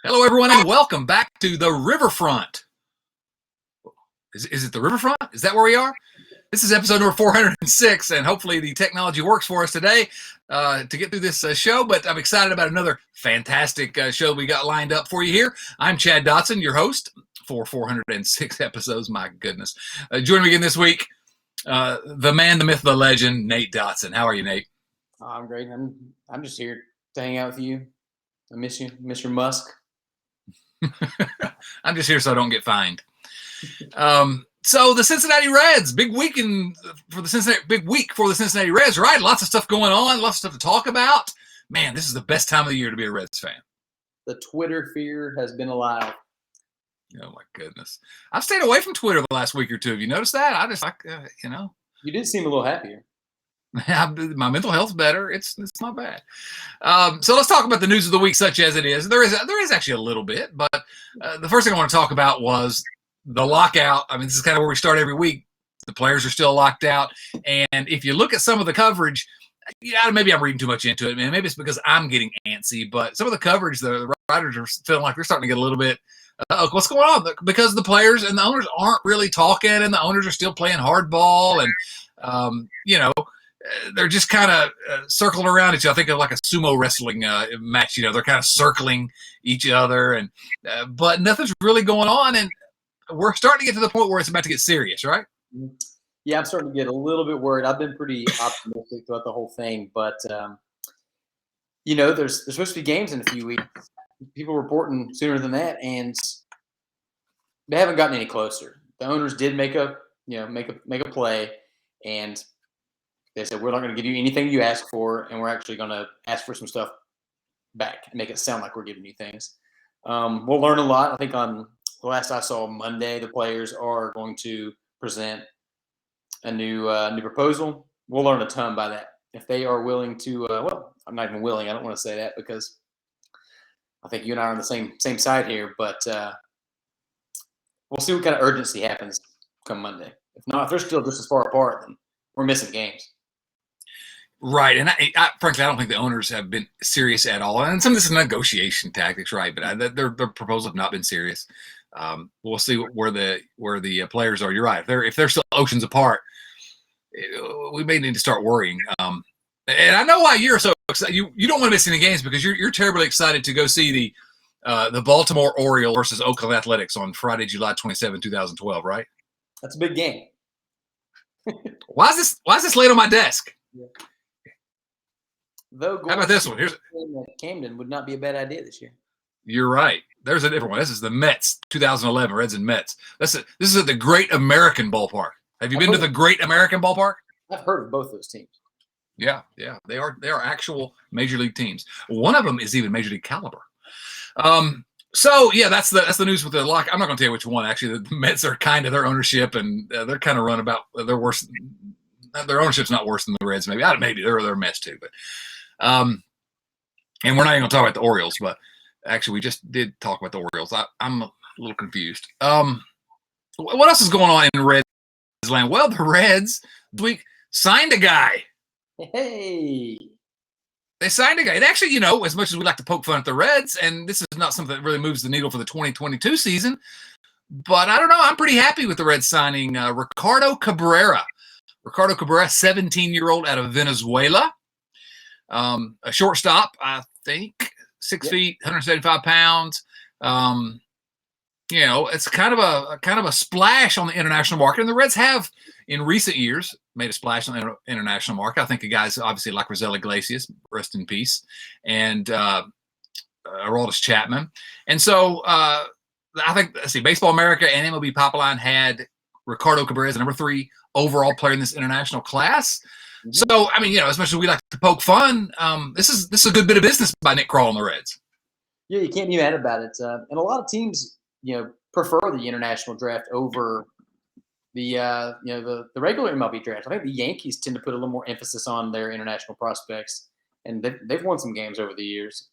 Hello, everyone, and welcome back to the Riverfront. Is it the Riverfront? Is that where we are? This is episode number 406, and hopefully the technology works for us today to get through this show. But I'm excited about another fantastic show we got lined up for you here. I'm Chad Dotson, your host for 406 episodes. My goodness. Joining me again this week, the man, the myth, the legend, Nate Dotson. How are you, Nate? I'm great. I'm just here to hang out with you. I miss you, Mr. Musk. I'm just here so I don't get fined. So the Cincinnati Reds, big week for the Cincinnati Reds, right? Lots of stuff going on, lots of stuff to talk about. Man, this is the best time of the year to be a Reds fan. The Twitter fear has been alive. Oh my goodness, I've stayed away from Twitter the last week or two. Have you noticed that? I just You did seem a little happier. My mental health's better. It's not bad. So let's talk about the news of the week, such as it is. There is actually a little bit, but the first thing I want to talk about was the lockout. I mean, this is kind of where we start every week. The players are still locked out, and if you look at some of the coverage, maybe I'm reading too much into it, man. Maybe it's because I'm getting antsy, but some of the coverage, the writers are feeling like they're starting to get a little bit. What's going on? Because the players and the owners aren't really talking, and the owners are still playing hardball, and they're just kind of circling around each other. I think of like a sumo wrestling match. They're kind of circling each other, and but nothing's really going on, and we're starting to get to the point where it's about to get serious, right? Yeah, I'm starting to get a little bit worried. I've been pretty optimistic throughout the whole thing, but there's supposed to be games in a few weeks. People reporting sooner than that, and they haven't gotten any closer. The owners did make a play, and they said, we're not going to give you anything you ask for, and we're actually going to ask for some stuff back and make it sound like we're giving you things. We'll learn a lot. I think on the last I saw Monday, the players are going to present a new proposal. We'll learn a ton by that. If they are willing to, I'm not even willing. I don't want to say that because I think you and I are on the same side here, but we'll see what kind of urgency happens come Monday. If not, if they're still just as far apart, then we're missing games. Right, and I frankly, I don't think the owners have been serious at all. And some of this is negotiation tactics, right? But their proposals have not been serious. We'll see where the players are. You're right. If they're still oceans apart, we may need to start worrying. And I know why you're so excited. You don't want to miss any games because you're terribly excited to go see the Baltimore Orioles versus Oakland Athletics on Friday, July 27, 2012. Right? That's a big game. Why is this laid on my desk? Yeah. Though how about this one? Here's Camden would not be a bad idea this year. You're right. There's a different one. This is the Mets, 2011 Reds and Mets. This is at the Great American Ballpark. Have you been to the Great American Ballpark? I've heard of both those teams. Yeah, they are actual major league teams. One of them is even major league caliber. So yeah, that's the news with the lock. I'm not going to tell you which one. Actually, the Mets are kind of their ownership, and they're kind of run about. They're worse. Their ownership's not worse than the Reds. Maybe they're a mess too, but. And we're not even going to talk about the Orioles, but actually we just did talk about the Orioles. I'm a little confused. What else is going on in Reds land? Well, the Reds this week signed a guy. Hey. They signed a guy. And actually, as much as we like to poke fun at the Reds, and this is not something that really moves the needle for the 2022 season, but I don't know. I'm pretty happy with the Reds signing Ricardo Cabrera. Ricardo Cabrera, 17-year-old out of Venezuela. A shortstop, I think, 6 feet, 175 pounds. It's kind of a splash on the international market, and the Reds have in recent years made a splash on the international market. I think of guys obviously like Rosell Iglesias, rest in peace, and Aroldis Chapman. And so I think Baseball America and MLB Pipeline had Ricardo Cabrera as number 3 overall player in this international class. So, as much as we like to poke fun, this is a good bit of business by Nick Krall and the Reds. Yeah, you can't be mad about it. And a lot of teams, prefer the international draft over the regular MLB draft. I think the Yankees tend to put a little more emphasis on their international prospects, and they've won some games over the years.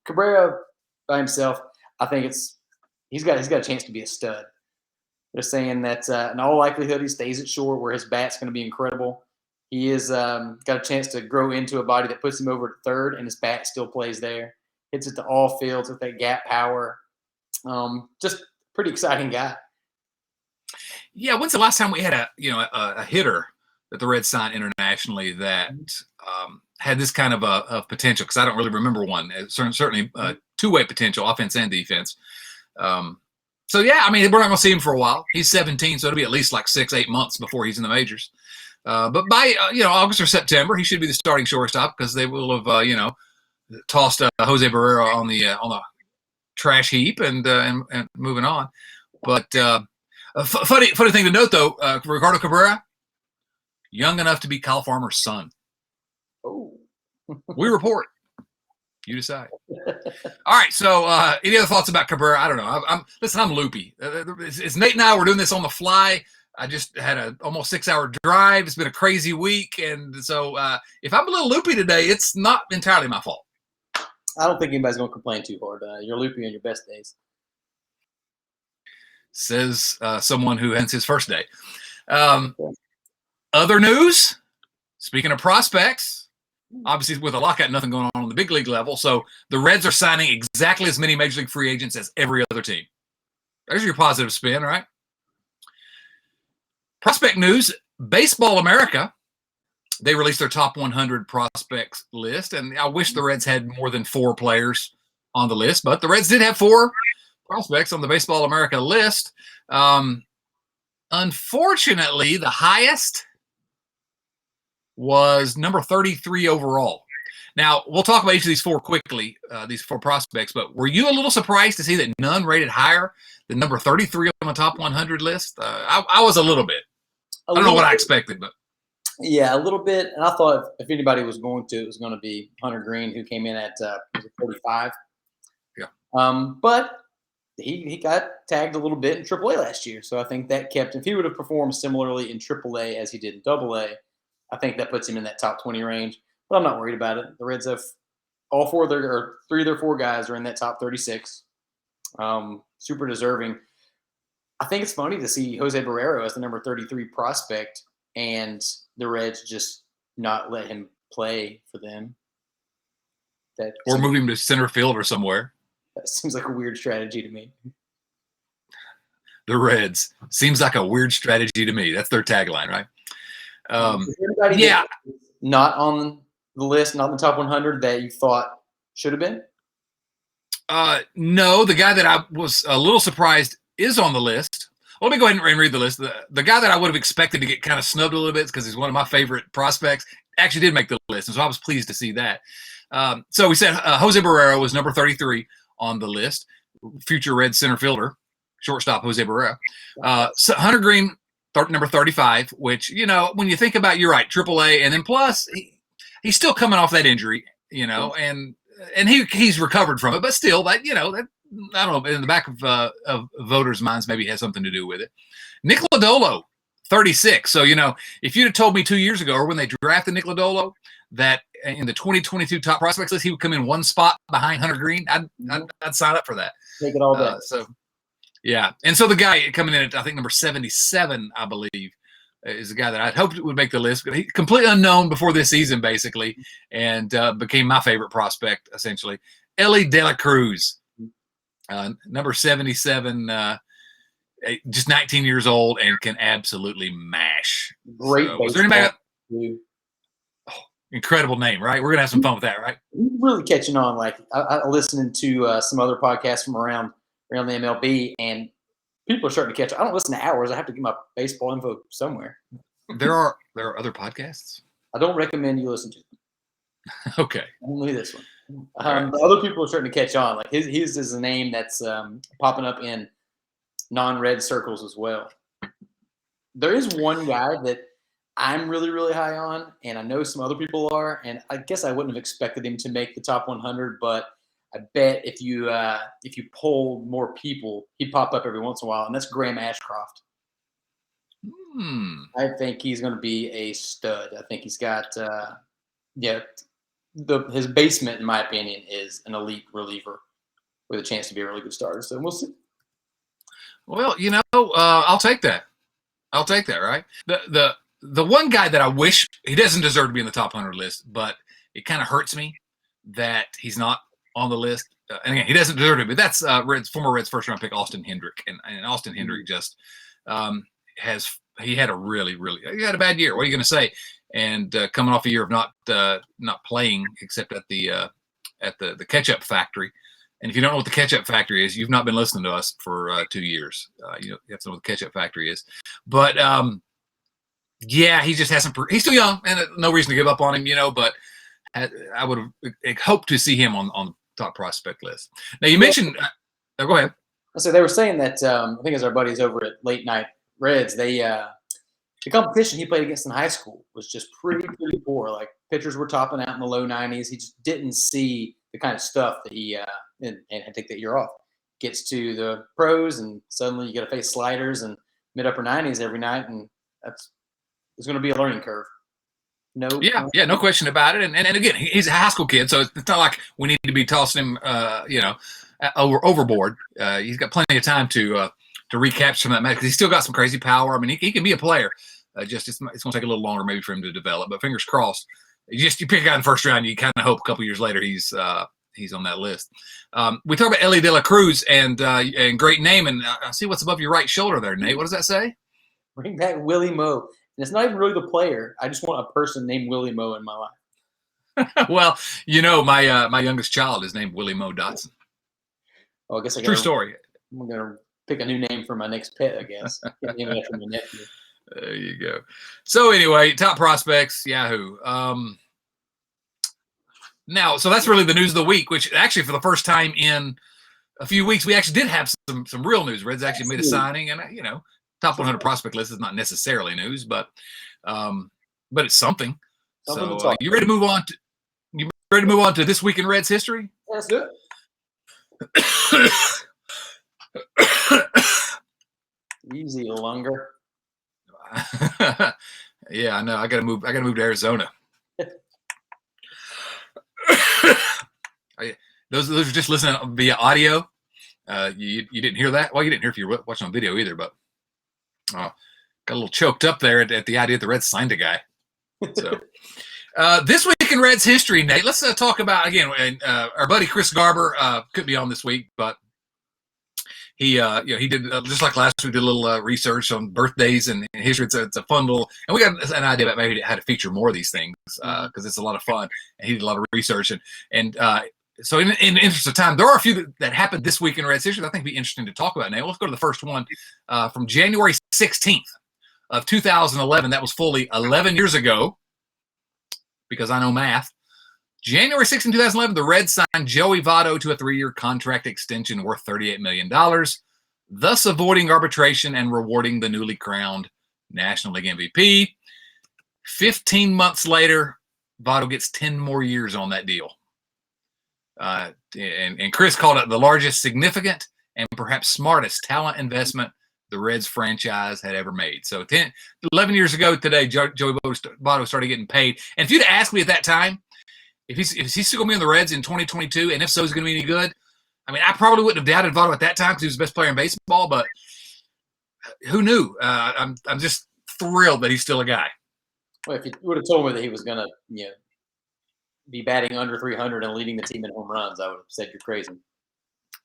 Cabrera by himself, I think he's got a chance to be a stud. They're saying that in all likelihood he stays at short, where his bat's going to be incredible. He is got a chance to grow into a body that puts him over at third, and his bat still plays there. hits it to all fields with that gap power. Just pretty exciting guy. Yeah, when's the last time we had a hitter that the Reds signed internationally that had this kind of potential? Because I don't really remember one. Certainly two-way potential, offense and defense. So yeah, I mean, we're not going to see him for a while. He's 17, so it'll be at least like 6-8 months before he's in the majors. But by August or September, he should be the starting shortstop because they will have tossed Jose Barrero on the trash heap and moving on. But funny thing to note though, Ricardo Cabrera, young enough to be Kyle Farmer's son. Oh, we report. You decide. All right. So, any other thoughts about Cabrera? I don't know. I'm loopy. It's Nate and I were doing this on the fly. I just had an almost 6-hour drive. It's been a crazy week, and so if I'm a little loopy today, it's not entirely my fault. I don't think anybody's going to complain too hard. You're loopy on your best days. Says someone who ends his first day. Other news. Speaking of prospects. Obviously, with a lockout, nothing going on the big league level. So the Reds are signing exactly as many major league free agents as every other team. There's your positive spin, right? Prospect news, Baseball America, they released their top 100 prospects list. And I wish the Reds had more than 4 players on the list. But the Reds did have 4 prospects on the Baseball America list. Unfortunately, the highest was number 33 overall. Now, we'll talk about each of these 4 quickly, these 4 prospects, but were you a little surprised to see that none rated higher than number 33 on the top 100 list? I was a little bit. I don't know what I expected, but. Yeah, a little bit. And I thought if anybody was going to, it was going to be Hunter Green, who came in at 45. Yeah. But he got tagged a little bit in AAA last year. So I think that kept, if he would have performed similarly in AAA as he did in AA, I think that puts him in that top 20 range, but I'm not worried about it. The Reds have all 3 of their 4 guys are in that top 36. Super deserving. I think it's funny to see Jose Barrero as the number 33 prospect and the Reds just not let him play for them. Or move him to center field or somewhere. That seems like a weird strategy to me. The Reds. Seems like a weird strategy to me. That's their tagline, right? Not on the list, not in the top 100 that you thought should have been? No, the guy that I was a little surprised is on the list. Well, let me go ahead and read the list. The guy that I would have expected to get kind of snubbed a little bit because he's one of my favorite prospects actually did make the list, and so I was pleased to see that. So we said Jose Barrero was number 33 on the list, future Red center fielder, shortstop Jose Barrero. So Hunter Green, number 35, which, when you think about, you're right, AAA, and then plus he's still coming off that injury, and he's recovered from it, but still, that I don't know, in the back of voters' minds, maybe has something to do with it. Nick Lodolo, 36. So, if you'd have told me 2 years ago, or when they drafted Nick Lodolo, that in the 2022 top prospects list, he would come in 1 spot behind Hunter Green, I'd sign up for that. Take it all day. Yeah. And so the guy coming in at, I think, number 77, I believe, is the guy that I'd hoped would make the list. But he's completely unknown before this season, basically, and became my favorite prospect, essentially. Ellie De La Cruz, number 77, just 19 years old and can absolutely mash. Great. So, was there anybody? Incredible name, right? We're going to have some fun with that, right? He's really catching on. Like, I listening to some other podcasts from around the MLB, and people are starting to catch. I don't listen to hours. I have to get my baseball info somewhere. There are other podcasts. I don't recommend you listen to them. Okay. Only this one. The other people are starting to catch on. Like his is a name that's popping up in non-red circles as well. There is one guy that I'm really, really high on, and I know some other people are, and I guess I wouldn't have expected him to make the top 100, but I bet if you polled more people, he'd pop up every once in a while, and that's Graham Ashcroft. I think he's going to be a stud. I think he's got, his basement, in my opinion, is an elite reliever with a chance to be a really good starter. So we'll see. Well, I'll take that. I'll take that, right? The one guy that I wish he doesn't deserve to be in the top 100 list, but it kind of hurts me that he's not on the list. And again, he doesn't deserve it, but that's former Reds first round pick Austin Hendrick, and Austin Hendrick just he had a bad year. What are you going to say? And coming off a year of not playing except at the ketchup factory. And if you don't know what the ketchup factory is, you've not been listening to us for 2 years. You have to know what the ketchup factory is. But yeah, he just hasn't. He's still young, and no reason to give up on him, But I would have hoped to see him on the top prospect list. Now you mentioned. Go ahead. So they were saying that I think it's our buddies over at Late Night Reds. The competition he played against in high school was just pretty poor. Like pitchers were topping out in the low 90s. He just didn't see the kind of stuff that he and had to take that year off. Gets to the pros, and suddenly you got to face sliders and mid upper 90s every night, and it's going to be a learning curve. No question about it. And again, he's a high school kid, so it's not like we need to be tossing him, overboard. He's got plenty of time to recapture some of that match because he's still got some crazy power. I mean, he can be a player. It's going to take a little longer maybe for him to develop, but fingers crossed. You pick a guy in the first round, you kind of hope a couple years later he's on that list. We talk about Ellie De La Cruz and great name, and I see what's above your right shoulder there, Nate. What does that say? Bring back Willie Moe. And it's not even really the player. I just want a person named Willie Moe in my life. Well, my youngest child is named Willie Moe Dotson. Well, I guess True story. I'm gonna pick a new name for my next pet. I guess. Name it after my nephew. There you go. So anyway, top prospects, Yahoo. Now, so that's really the news of the week. Which actually, for the first time in a few weeks, we actually did have some real news. Reds actually made a signing, and top 100 prospect list is not necessarily news, but it's something. So you ready to move on? You ready to move on to this week in Reds history? Let's do it. Easy, longer. Yeah, I know. I gotta move to Arizona. Those are just listening via audio. You didn't hear that? Well, you didn't hear if you were watching on video either, but got a little choked up there at the idea that the Reds signed a guy. So this week in Reds history, Nate, let's talk about, again, our buddy Chris Garber couldn't be on this week, but he did, just like last week, did a little research on birthdays and history. It's a fun little, and we got an idea about maybe how to feature more of these things because it's a lot of fun. And he did a lot of research. And so in the interest of time, there are a few that happened this week in Reds history that I think would be interesting to talk about. Now, let's go to the first one from January 16th of 2011. That was fully 11 years ago, because I know math. January 16, 2011, the Reds signed Joey Votto to a 3-year contract extension worth $38 million, thus avoiding arbitration and rewarding the newly crowned National League MVP. 15 months later, Votto gets 10 more years on that deal. And Chris called it the largest significant and perhaps smartest talent investment the Reds franchise had ever made. So 11 years ago today, Joey Votto started getting paid. And if you'd asked me at that time, if he's still going to be on the Reds in 2022, and if so, is going to be any good, I mean, I probably wouldn't have doubted Votto at that time because he was the best player in baseball, but who knew? I'm just thrilled that he's still a guy. Well, if you would have told me that he was going to, be batting under 300 and leading the team in home runs, I would have said you're crazy.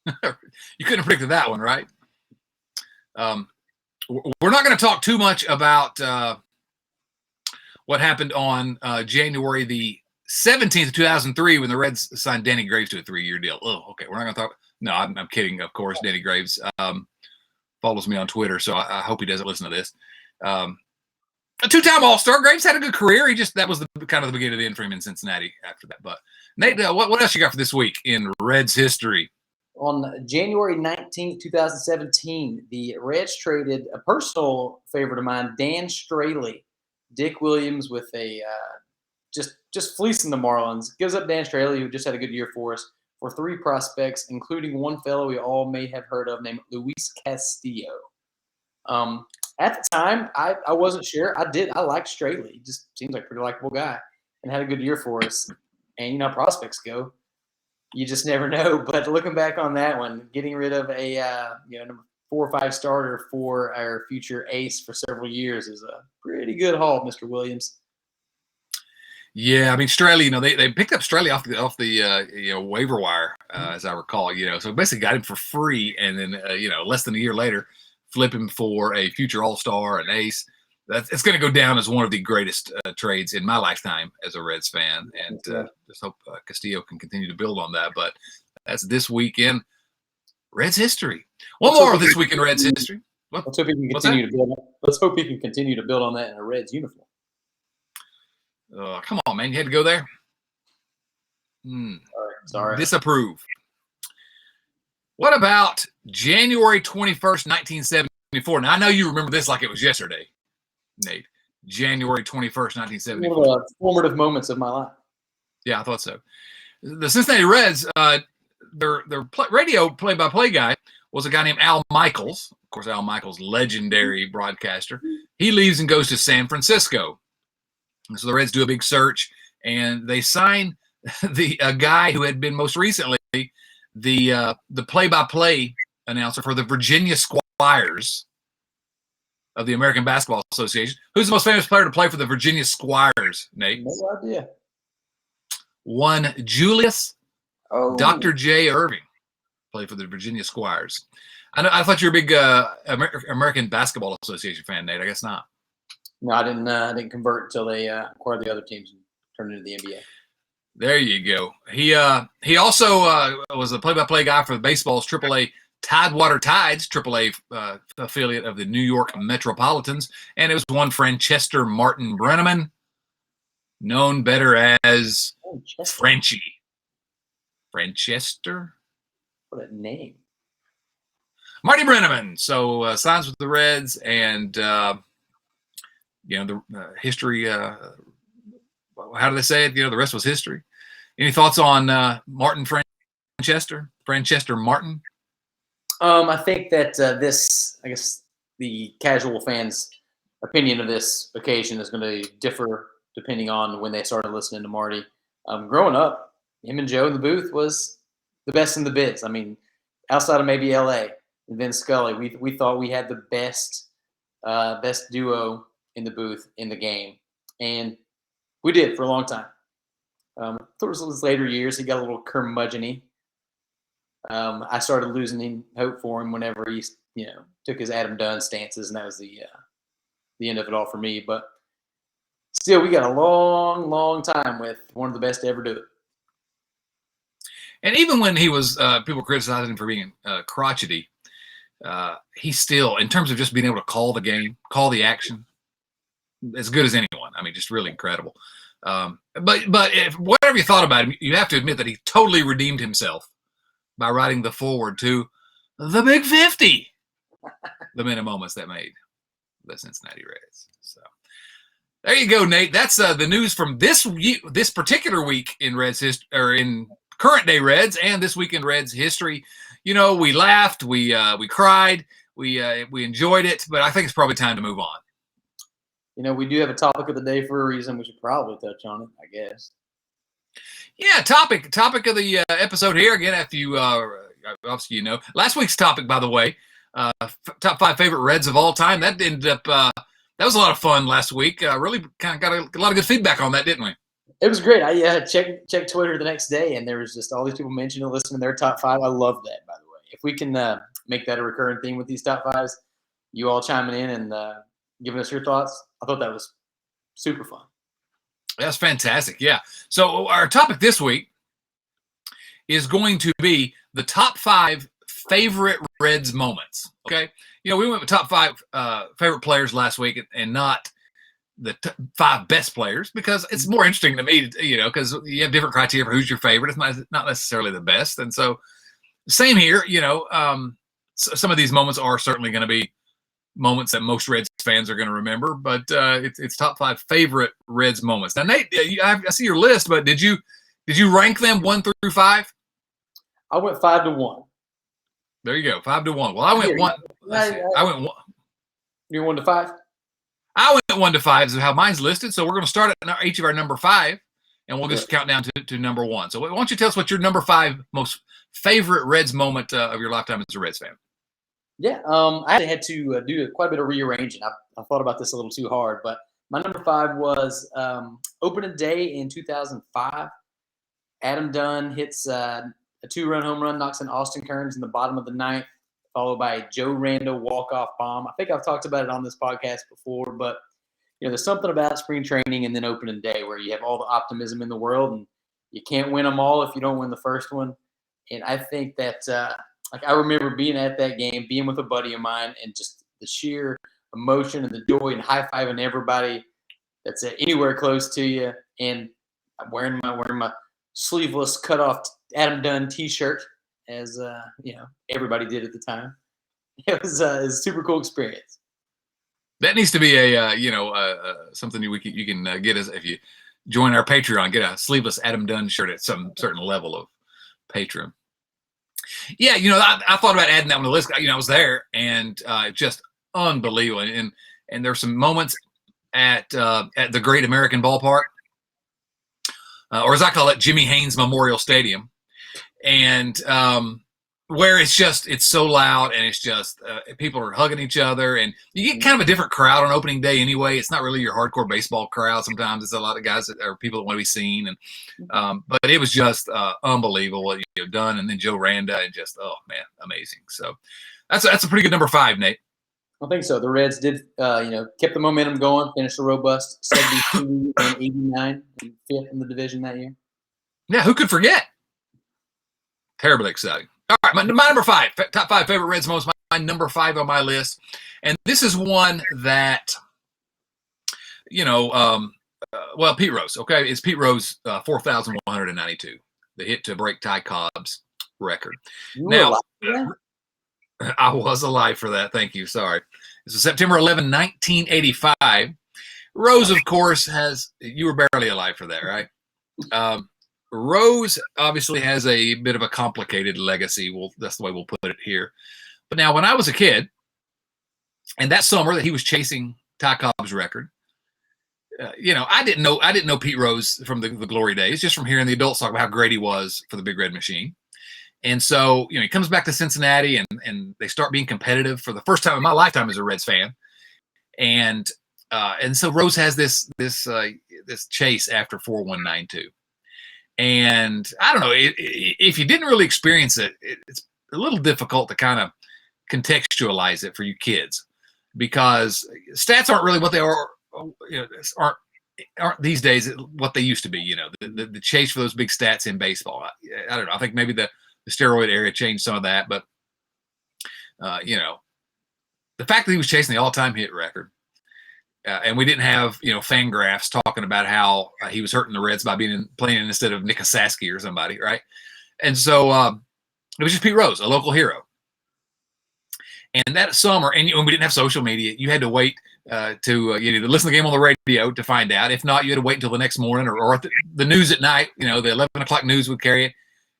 You couldn't have predicted that one, right? We're not going to talk too much about what happened on January the 17th of 2003 when the Reds signed Danny Graves to a 3-year deal. Oh, okay. We're not going to talk. No, I'm kidding. Of course, Danny Graves follows me on Twitter, so I hope he doesn't listen to this. A 2-time All-Star. Graves had a good career. That was the kind of the beginning of the end for him in Cincinnati after that. But Nate, what else you got for this week in Reds history? On January 19th, 2017, the Reds traded a personal favorite of mine, Dan Straley. Dick Williams with a just fleecing the Marlins. Gives up Dan Straley, who just had a good year for us, for 3 prospects, including one fellow we all may have heard of named Luis Castillo. At the time, I wasn't sure. I liked Straley. He just seems like a pretty likable guy and had a good year for us. And you know how prospects go. You just never know. But looking back on that one, getting rid of a number 4 or 5 starter for our future ace for several years is a pretty good haul, Mr. Williams. Yeah, I mean Straley, they picked up Straley off the waiver wire, as I recall, so basically got him for free, and then less than a year later, flip him for a future All-Star, an ace. It's going to go down as one of the greatest trades in my lifetime as a Reds fan, and just hope Castillo can continue to build on that. But that's this week in Reds history. One more of this week in Reds history. Let's hope he can continue to build. Let's hope he can continue to build on that in a Reds uniform. Come on, man. You had to go there? Sorry. Disapprove. What about January 21st, 1974? Now, I know you remember this like it was yesterday, Nate. January 21st, 1974. One of the formative moments of my life. Yeah, I thought so. The Cincinnati Reds, their radio play-by-play guy was a guy named Al Michaels. Of course, Al Michaels, legendary broadcaster. He leaves and goes to San Francisco. And so the Reds do a big search, and they sign a guy who had been most recently the play-by-play announcer for the Virginia Squires of the American Basketball Association. Who's the most famous player to play for the Virginia Squires, Nate? No idea. One Julius Dr. J. Irving played for the Virginia Squires. I thought you were a big American Basketball Association fan, Nate. I guess not. No, I didn't convert until they acquired the other teams and turned into the NBA. There you go. He also was the play-by-play guy for the baseball's AAA Tidewater Tides, AAA affiliate of the New York Metropolitans, and it was one Franchester Martin Brenneman, known better as Frenchie. Franchester? What a name. Marty Brenneman. So signs with the Reds, and the history. How do they say it? The rest was history. Any thoughts on Martin Franchester Martin? I think that I guess the casual fans' opinion of this occasion is going to differ depending on when they started listening to Marty. Growing up, him and Joe in the booth was the best in the biz. I mean, outside of maybe L.A. and Vince Scully, we thought we had the best duo in the booth in the game, and we did for a long time. Towards his later years, he got a little curmudgeon-y. I started losing hope for him whenever he, took his Adam Dunn stances, and that was the end of it all for me. But still, we got a long, long time with one of the best to ever do it. And even when he was, people criticizing him for being crotchety, he still, in terms of just being able to call the game, call the action, as good as anyone. I mean, just really incredible. But if whatever you thought about him, you have to admit that he totally redeemed himself by writing the foreword to the Big 50, the minute moments that made the Cincinnati Reds. So there you go, Nate. That's the news from this particular week in Reds history, or in current day Reds, and this week in Reds history. We laughed, we cried, we enjoyed it, but I think it's probably time to move on. We do have a topic of the day for a reason. We should probably touch on it, I guess. Yeah, topic of the episode here. Again, if you obviously last week's topic, by the way, top 5 favorite Reds of all time. That ended up that was a lot of fun last week. Really kind of got a lot of good feedback on that, didn't we? It was great. I checked Twitter the next day, and there was just all these people mentioning, listening to their top 5. I love that, by the way. If we can make that a recurring theme with these top 5s, you all chiming in and giving us your thoughts, I thought that was super fun. That's fantastic. Yeah. So our topic this week is going to be the top 5 favorite Reds moments. Okay. We went with top 5 favorite players last week and not the 5 best players, because it's more interesting to me, because you have different criteria for who's your favorite. It's not necessarily the best. And so same here, some of these moments are certainly going to be moments that most Reds fans are going to remember, but it's top 5 favorite Reds moments. Now, Nate, I see your list, but did you rank them 1 through 5? I went 5 to 1. There you go, 5 to 1. Well, I went 1. I went 1. You 1 to 5? I went 1 to 5 is how mine's listed. So we're going to start at each of our number 5, and we'll just count down to number 1. So why don't you tell us what your number 5 most favorite Reds moment of your lifetime as a Reds fan? Yeah, I had to do quite a bit of rearranging. I thought about this a little too hard, but My number 5 was opening day in 2005. Adam Dunn hits a 2-run home run, knocks in Austin Kearns in the bottom of the ninth, followed by a Joe Rando walk-off bomb. I think I've talked about it on this podcast before, but there's something about spring training and then opening day where you have all the optimism in the world, and you can't win them all if you don't win the first one. And I think that, I remember being at that game, being with a buddy of mine, and just the sheer emotion and the joy and high-fiving everybody that's anywhere close to you. And I'm wearing my sleeveless cut-off Adam Dunn T-shirt, as everybody did at the time. It was a super cool experience. That needs to be something you can get us if you join our Patreon. Get a sleeveless Adam Dunn shirt at some certain level of patron. Yeah, I thought about adding that on the list. I was there, and just unbelievable. And there's some moments at the Great American Ballpark, or as I call it, Jimmy Haynes Memorial Stadium, and where it's so loud, and it's just people are hugging each other, and you get kind of a different crowd on opening day anyway. It's not really your hardcore baseball crowd. Sometimes it's a lot of guys that are people that want to be seen, and but it was just unbelievable what you've done. And then Joe Randa, and just amazing. So that's a pretty good number 5, Nate. I think so. The Reds did, kept the momentum going, finished a robust 72 and 89, and 5th in the division that year. Yeah, who could forget? Terribly exciting. All right, my number 5, top 5 favorite Reds moments. My number 5 on my list, and this is one that, Pete Rose. Okay, it's Pete Rose, 4,192, the hit to break Ty Cobb's record. I was alive for that. Thank you. Sorry. This is September 11, 1985. Rose, of course, you were barely alive for that, right? Rose obviously has a bit of a complicated legacy. That's the way we'll put it here. But now, when I was a kid, and that summer that he was chasing Ty Cobb's record, I didn't know Pete Rose from the glory days, just from hearing the adults talk about how great he was for the Big Red Machine. And so, he comes back to Cincinnati, and they start being competitive for the first time in my lifetime as a Reds fan. And so Rose has this chase after 4,192. And I don't know, if you didn't really experience it, it's a little difficult to kind of contextualize it for you kids, because stats aren't really what they are, aren't these days what they used to be. The chase for those big stats in baseball. I don't know. I think maybe the steroid era changed some of that, but the fact that he was chasing the all-time hit record, and we didn't have Fangraphs talking about how he was hurting the Reds by playing instead of Nick Osaski or somebody, right? And so it was just Pete Rose, a local hero. And that summer, and when we didn't have social media, you had to wait to either listen to the game on the radio to find out. If not, you had to wait until the next morning, or the news at night. The 11 o'clock news would carry it.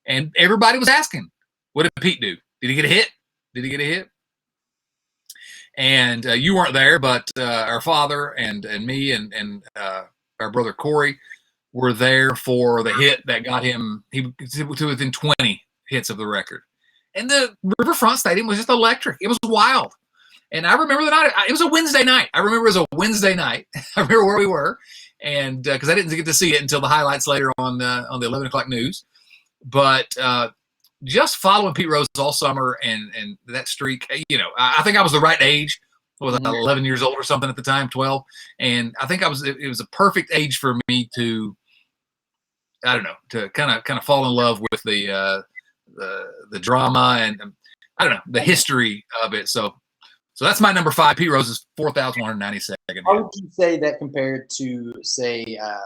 And everybody was asking, what did Pete do? Did he get a hit? Did he get a hit? And you weren't there, but our father and me and our brother Corey were there for the hit that got him to within 20 hits of the record. And the Riverfront Stadium was just electric. It was wild. And I remember the night. It was a Wednesday night. I remember it was a Wednesday night. I remember where we were, and because I didn't get to see it until the highlights later on the 11 o'clock news. But just following Pete Rose all summer and that streak, I think I was the right age. I was 11 years old or something at the time, 12. And I think it was a perfect age for me to kind of fall in love with the drama and I don't know, the history of it. So that's my number 5. Pete Rose is 4,192nd. How would you say that compared to, say, I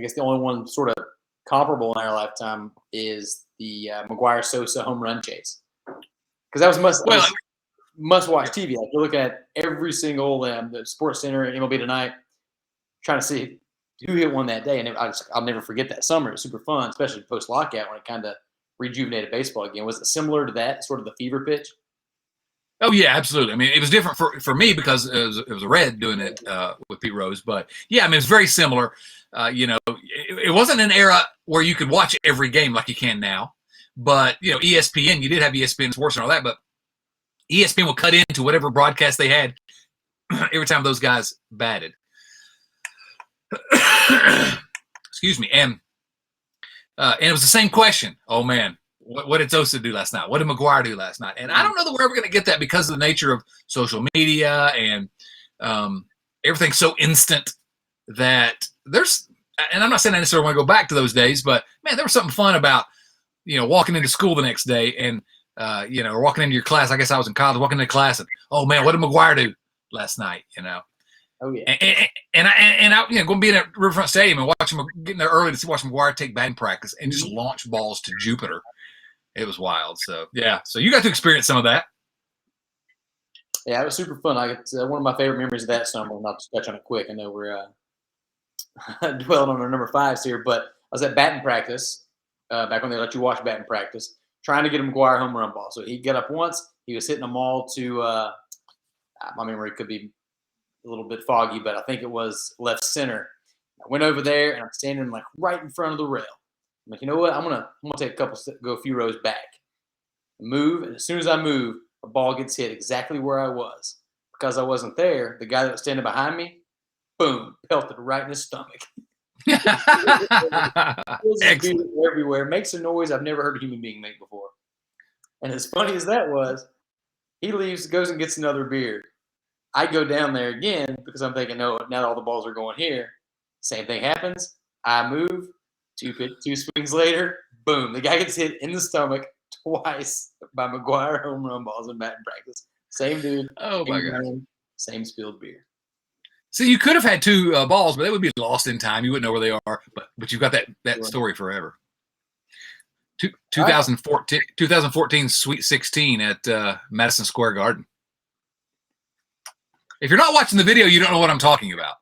guess the only one sort of comparable in our lifetime is the McGuire Sosa home run chase? Because that was must-watch TV. Like, you're looking at every single the Sports Center and MLB Tonight, trying to see who hit one that day. And I'll never forget that summer. It was super fun, especially post-lockout when it kind of rejuvenated baseball again. Was it similar to that, sort of the fever pitch? Oh, yeah, absolutely. I mean, it was different for me because it was a Red doing it with Pete Rose. But, yeah, I mean, it's very similar. It wasn't an era where you could watch every game like you can now. But, ESPN, you did have ESPN Sports and all that. But ESPN will cut into whatever broadcast they had every time those guys batted. Excuse me. And it was the same question. Oh, man, what did Sosa do last night? What did McGuire do last night? And I don't know that we're ever going to get that because of the nature of social media and everything's so instant that there's – and I'm not saying I necessarily want to go back to those days, but, man, there was something fun about, walking into school the next day and, or walking into your class. I guess I was in college, walking into class and, oh, man, what did McGuire do last night, Oh, yeah. And I going to be in at Riverfront Stadium and watch him, getting there early to watch McGuire take batting practice and just launch balls to Jupiter. It was wild. So, yeah. So you got to experience some of that. Yeah, it was super fun. One of my favorite memories of that summer, and I'll just touch on it quick. I know we're dwelling on our number 5s here, but I was at batting practice back when they let you watch batting practice, trying to get a McGuire home run ball. So he'd get up once. He was hitting them all to my memory could be a little bit foggy, but I think it was left center. I went over there and I'm standing like right in front of the rail. I'm like, you know what? I'm gonna take go a few rows back, move, and as soon as I move, a ball gets hit exactly where I was. Because I wasn't there, the guy that was standing behind me, boom, pelted right in his stomach. Everywhere, makes a noise I've never heard a human being make before. And as funny as that was, he leaves, goes and gets another beer. I go down there again because I'm thinking, no, now all the balls are going here. Same thing happens. I move. Two swings later, boom. The guy gets hit in the stomach twice by McGuire home run balls in batting practice. Same dude. Oh, my God. Same spilled beer. See, you could have had 2 balls, but they would be lost in time. You wouldn't know where they are. But you've got that story forever. 2014 Sweet 16 at Madison Square Garden. If you're not watching the video, you don't know what I'm talking about.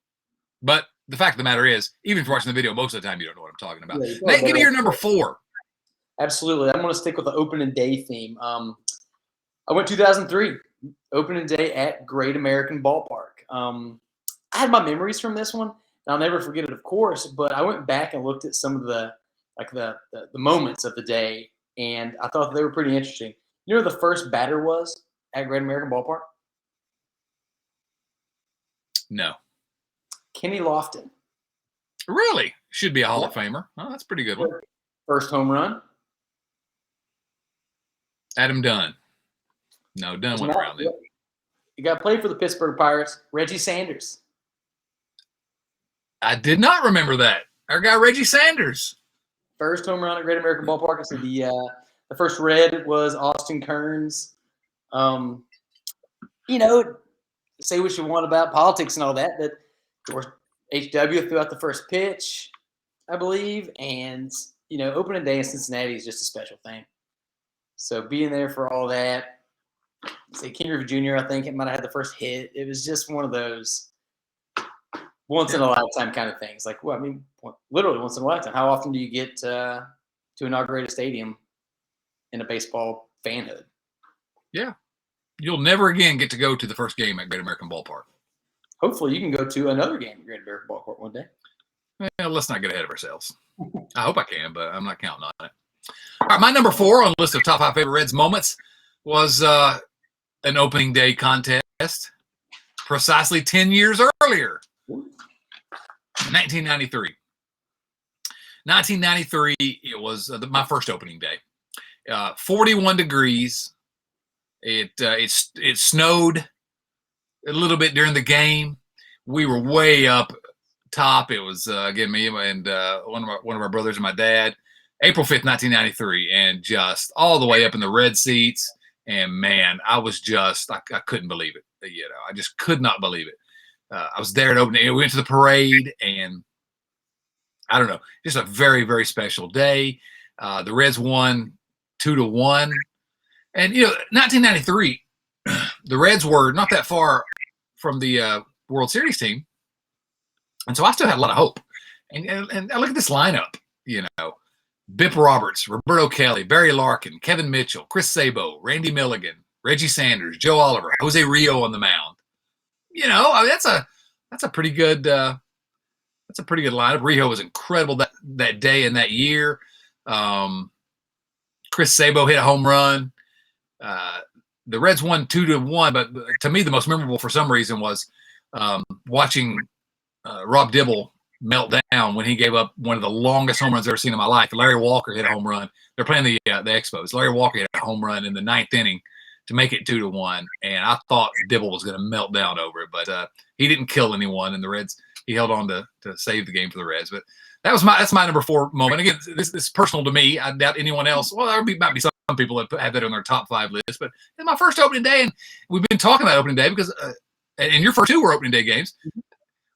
But the fact of the matter is, even if you're watching the video, most of the time you don't know what I'm talking about. Yeah, Nate, give me your number 4. Absolutely. I'm going to stick with the opening day theme. I went 2003, opening day at Great American Ballpark. I had my memories from this one, and I'll never forget it, of course, but I went back and looked at some of the moments of the day, and I thought they were pretty interesting. You know who the first batter was at Great American Ballpark? No. Kenny Lofton. Really? Should be a Hall of Famer. Oh, that's a pretty good one. First home run. Adam Dunn. No, Dunn went around it. You got to play for the Pittsburgh Pirates. Reggie Sanders. I did not remember that. Our guy Reggie Sanders. First home run at Great American Ballpark. I said the first Red was Austin Kearns. Say what you want about politics and all that, but George H.W. threw out the first pitch, I believe, and opening day in Cincinnati is just a special thing. So being there for all that, say Ken Griffey Jr., I think it might have had the first hit. It was just one of those once in a lifetime kind of things. Like, literally once in a lifetime. How often do you get to inaugurate a stadium in a baseball fanhood? Yeah. You'll never again get to go to the first game at Great American Ballpark. Hopefully you can go to another game at Great American Ballpark one day. Well, let's not get ahead of ourselves. I hope I can, but I'm not counting on it. All right, my number 4 on the list of top 5 favorite Reds moments was an opening day contest precisely 10 years earlier, 1993. 1993, it was my first opening day. 41 degrees. It snowed a little bit during the game. We were way up top. It was again me and one of our brothers and my dad. April 5th, 1993, and just all the way up in the red seats. And man, I was just I couldn't believe it. I just could not believe it. I was there at opening. We went to the parade, and I don't know, just a very, very special day. The Reds won 2-1. And, 1993, the Reds were not that far from the World Series team. And so I still had a lot of hope. And I look at this lineup, Bip Roberts, Roberto Kelly, Barry Larkin, Kevin Mitchell, Chris Sabo, Randy Milligan, Reggie Sanders, Joe Oliver, Jose Rio on the mound. That's a pretty good lineup. Rio was incredible that day and that year. Chris Sabo hit a home run. The Reds won 2-1, but to me the most memorable for some reason was watching Rob Dibble melt down when he gave up one of the longest home runs I've ever seen in my life. Larry Walker hit a home run. They're playing the Expos. Larry Walker hit a home run in the ninth inning to make it 2-1, and I thought Dibble was going to melt down over it, but he didn't kill anyone, and the Reds, he held on to save the game for the Reds. But that's my number 4 moment. Again, this is personal to me. I doubt anyone else. Well, there might be some people that have that on their top 5 list, but it's my first opening day, and we've been talking about opening day because and your first 2 were opening day games.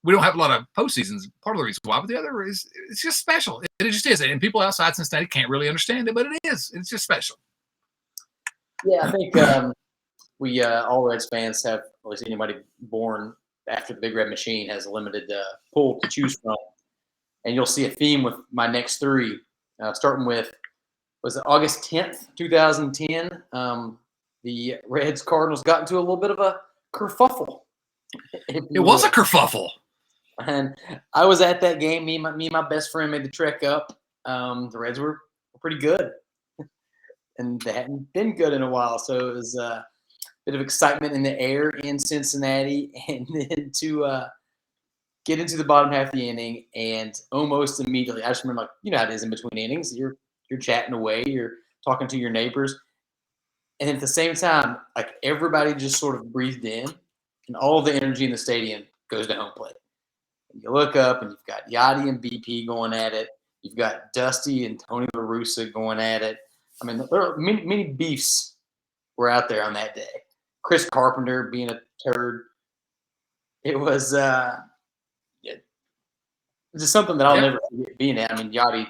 We don't have a lot of postseasons. Part of the reason why, but the other is it's just special. It just is, and people outside Cincinnati can't really understand it, but it is. It's just special. Yeah, I think we all Reds fans have, at least anybody born after the Big Red Machine, has a limited pool to choose from, and you'll see a theme with my next 3, starting with, was it August 10th, 2010? The Reds Cardinals got into a little bit of a kerfuffle. It was a kerfuffle. And I was at that game. Me and my best friend made the trek up. The Reds were pretty good, and they hadn't been good in a while. So it was a bit of excitement in the air in Cincinnati, and then to get into the bottom half of the inning, and almost immediately, I just remember, like, how it is in between innings. You're chatting away, you're talking to your neighbors, and at the same time, like, everybody just sort of breathed in, and all the energy in the stadium goes to home plate. You look up, and you've got Yachty and BP going at it. You've got Dusty and Tony La Russa going at it. I mean, there are many beefs were out there on that day. Chris Carpenter being a turd. It was just something that I'll never forget being at. I mean, Yachty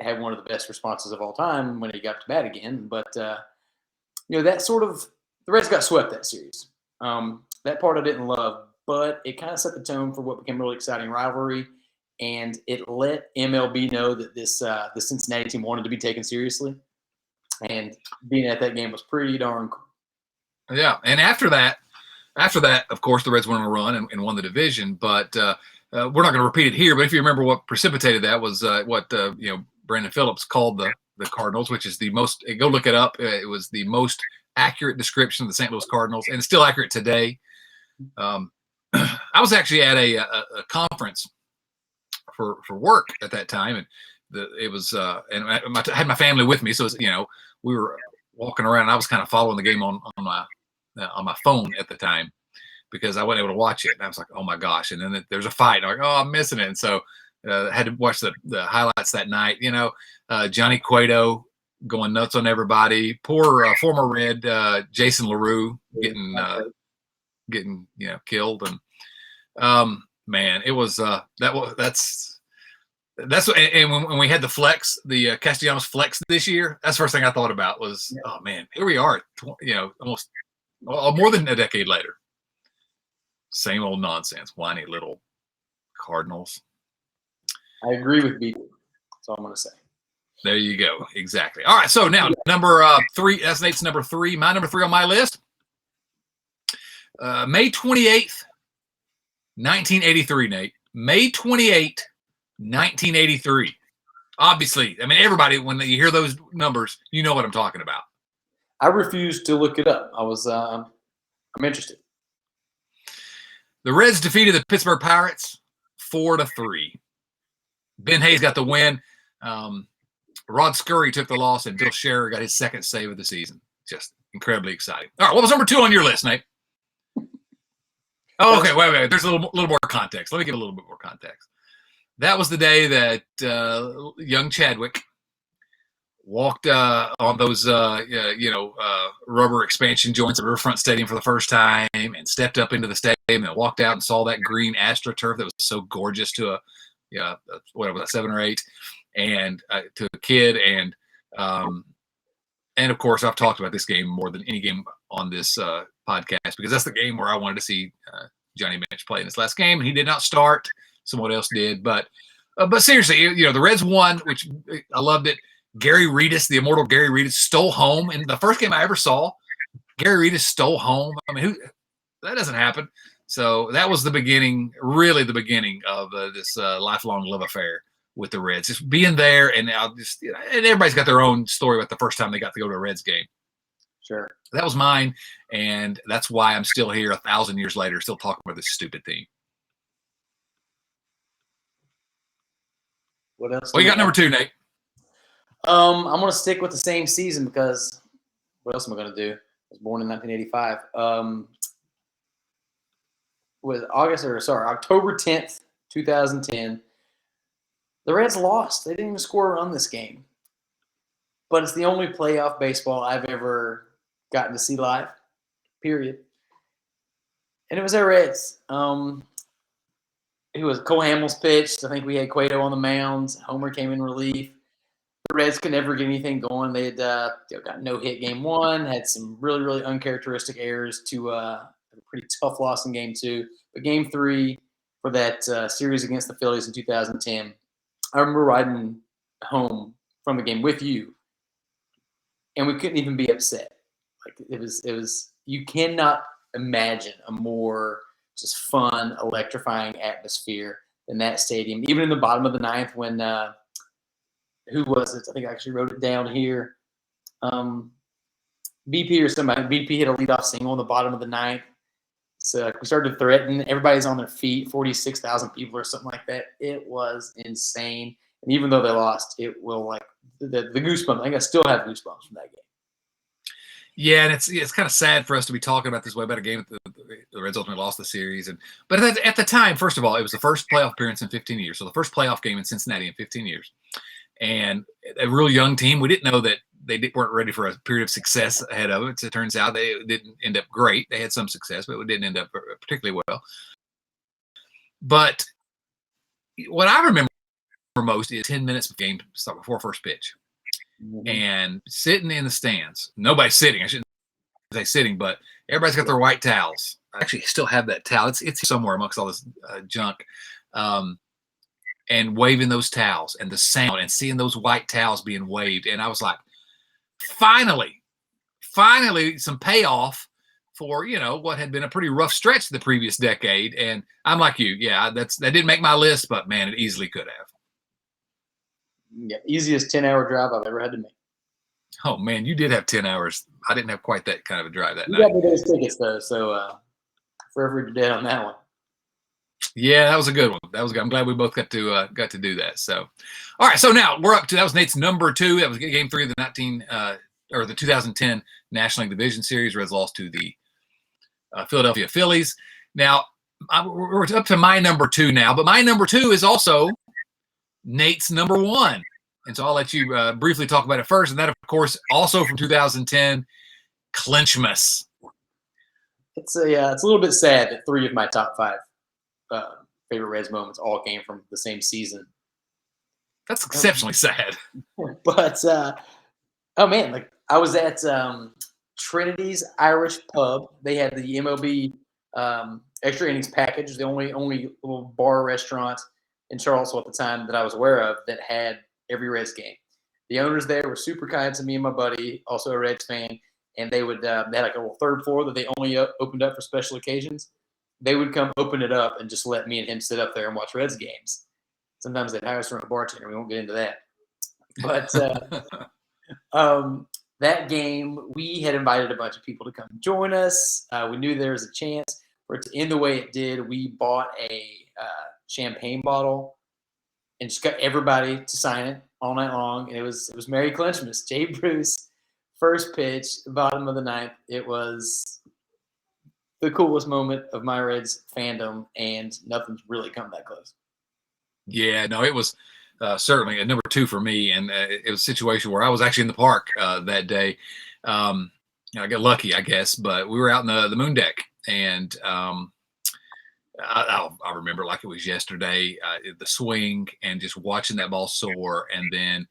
had one of the best responses of all time when he got to bat again. But, that sort of – the Reds got swept that series. That part I didn't love. But it kind of set the tone for what became a really exciting rivalry, and it let MLB know that the Cincinnati team wanted to be taken seriously, and being at that game was pretty darn cool. Yeah, and after that, of course, the Reds went on a run and won the division. But we're not going to repeat it here. But if you remember what precipitated that was what Brandon Phillips called the Cardinals, which is the most. Go look it up. It was the most accurate description of the St. Louis Cardinals, and it's still accurate today. I was actually at a conference for work at that time, and it was and I had my family with me, so it was, we were walking around, and I was kind of following the game on my phone at the time because I wasn't able to watch it, and I was like, oh my gosh! And then there's a fight, and I'm like, oh, I'm missing it, and so I had to watch the highlights that night. Johnny Cueto going nuts on everybody. Poor former Red Jason LaRue getting killed, and man, it was that's and when we had the flex, the Castellanos flex this year, that's the first thing I thought about was, oh man, here we are, almost more than a decade later. Same old nonsense, whiny little Cardinals. I agree with B. That's all I'm going to say. There you go. Exactly. All right. So now number 3. That's Nate's number 3. My number 3 on my list. May 28th, 1983, Nate. May 28th, 1983. Obviously, I mean, everybody, when you hear those numbers, you know what I'm talking about. I refused to look it up. I'm interested. The Reds defeated the Pittsburgh Pirates 4-3. Ben Hayes got the win. Rod Scurry took the loss, and Bill Scherer got his second save of the season. Just incredibly exciting. All right, what was number 2 on your list, Nate? Oh, okay, wait. There's a little more context. Let me give a little bit more context. That was the day that young Chadwick walked on those, rubber expansion joints at Riverfront Stadium for the first time and stepped up into the stadium and walked out and saw that green AstroTurf that was so gorgeous to a 7 or 8, and to a kid. And of course, I've talked about this game more than any game on this podcast because that's the game where I wanted to see Johnny Bench play in his last game, and he did not start. Someone else did, but seriously, the Reds won, which I loved it. Gary Redus, the immortal Gary Redus, stole home in the first game I ever saw. Gary Redus stole home. I mean, that doesn't happen. So that was the beginning, really the beginning of this lifelong love affair with the Reds. Just being there, and and everybody's got their own story about the first time they got to go to a Reds game. Sure. That was mine, and that's why I'm still here 1,000 years later, still talking about this stupid team. What else? Well, you got number 2, Nate. I'm gonna stick with the same season because what else am I gonna do? I was born in 1985. October 10th, 2010. The Reds lost. They didn't even score a run this game. But it's the only playoff baseball I've ever gotten to see live, period. And it was our Reds. It was Cole Hamels pitched. I think we had Cueto on the mound. Homer came in relief. The Reds could never get anything going. They had got no hit game 1, had some really, really uncharacteristic errors to a pretty tough loss in game 2. But game 3 for that series against the Phillies in 2010, I remember riding home from the game with you, and we couldn't even be upset. Like it was. You cannot imagine a more just fun, electrifying atmosphere than that stadium. Even in the bottom of the 9th, when who was it? I think I actually wrote it down here. BP or somebody. BP hit a leadoff single in the bottom of the 9th. So we started to threaten. Everybody's on their feet. 46,000 people or something like that. It was insane. And even though they lost, it will like the goosebumps. I think I still have goosebumps from that game. Yeah, and it's kind of sad for us to be talking about this way about a game that the Reds ultimately lost the series. But at the time, first of all, it was the first playoff appearance in 15 years. So the first playoff game in Cincinnati in 15 years. And a real young team. We didn't know that they weren't ready for a period of success ahead of it. It turns out they didn't end up great. They had some success, but it didn't end up particularly well. But what I remember most is 10 minutes of the game start before first pitch. Mm-hmm. And sitting in the stands. Nobody's sitting. I shouldn't say sitting, but everybody's got their white towels. I actually still have that towel. It's somewhere amongst all this junk. And waving those towels and the sound and seeing those white towels being waved. And I was like, finally, some payoff for, what had been a pretty rough stretch the previous decade. And I'm like you. Yeah, that didn't make my list, but man, it easily could have. Yeah, easiest 10-hour drive I've ever had to make. Oh man, you did have 10 hours. I didn't have quite that kind of a drive that night. You got me those tickets though, so forever dead on that one. Yeah, that was a good one. I'm glad we both got to do that. So, all right. So now we're up to that was Nate's number 2. That was game 3 of the 2010 National League Division Series. Reds lost to the Philadelphia Phillies. Now we're up to my number 2 now, but my number 2 is also Nate's number 1. And so I'll let you briefly talk about it first. And that, of course, also from 2010, Clinchmas. It's a little bit sad that 3 of my top 5 favorite Reds moments all came from the same season. That's exceptionally sad. But oh man, like I was at Trinity's Irish Pub. They had the MLB extra innings package, the only little bar restaurant in Charlottesville at the time that I was aware of that had every Reds game. The owners there were super kind to me and my buddy, also a Reds fan, and they would they had like a little 3rd floor that they only opened up for special occasions. They would come open it up and just let me and him sit up there and watch Reds games. Sometimes they'd hire us from a bartender. We won't get into that. But that game, we had invited a bunch of people to come join us. We knew there was a chance for it to end the way it did. We bought a champagne bottle and just got everybody to sign it all night long. And it was Merry Clinchmas. Jay Bruce, first pitch, bottom of the 9th. It was the coolest moment of my Reds fandom, and nothing's really come that close. Yeah, no, it was certainly a number 2 for me, and it was a situation where I was actually in the park that day. I got lucky, I guess, but we were out in the moon deck, and I remember like it was yesterday, the swing and just watching that ball soar, and then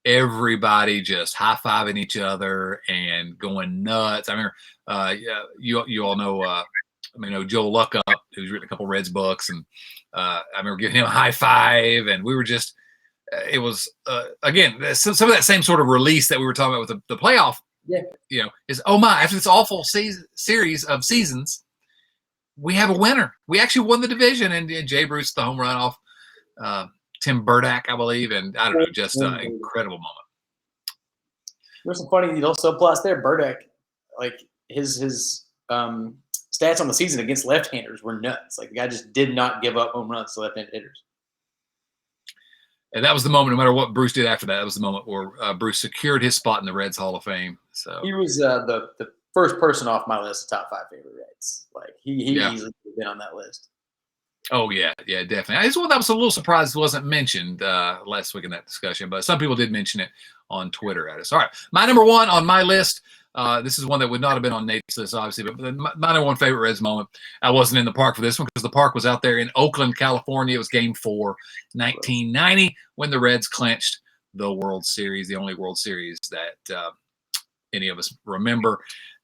everybody just high-fiving each other and going nuts. I remember you all know Joel Luckup, who's written a couple Reds books, and I remember giving him a high five, and we were just it was again some of that same sort of release that we were talking about with the playoff. Yeah, is oh my, after this awful series of seasons, we have a winner. We actually won the division, and Jay Bruce, the home run off Tim Burdack, I believe, and I don't know, just an incredible moment. There's some funny subplots there. Burdack, like his stats on the season against left-handers were nuts. Like the guy just did not give up home runs to left-handed hitters. And that was the moment, no matter what Bruce did after that, that was the moment where Bruce secured his spot in the Reds Hall of Fame. So he was the first person off my list of top 5 favorite Reds. Like he easily could have been on that list. Oh yeah, definitely. I was a little surprised it wasn't mentioned last week in that discussion, but some people did mention it on Twitter at us. All right, my number 1 on my list. This is one that would not have been on Nate's list, obviously, but my number 1 favorite Reds moment. I wasn't in the park for this one because the park was out there in Oakland, California. It was Game 4, 1990, when the Reds clinched the World Series, the only World Series that any of us remember.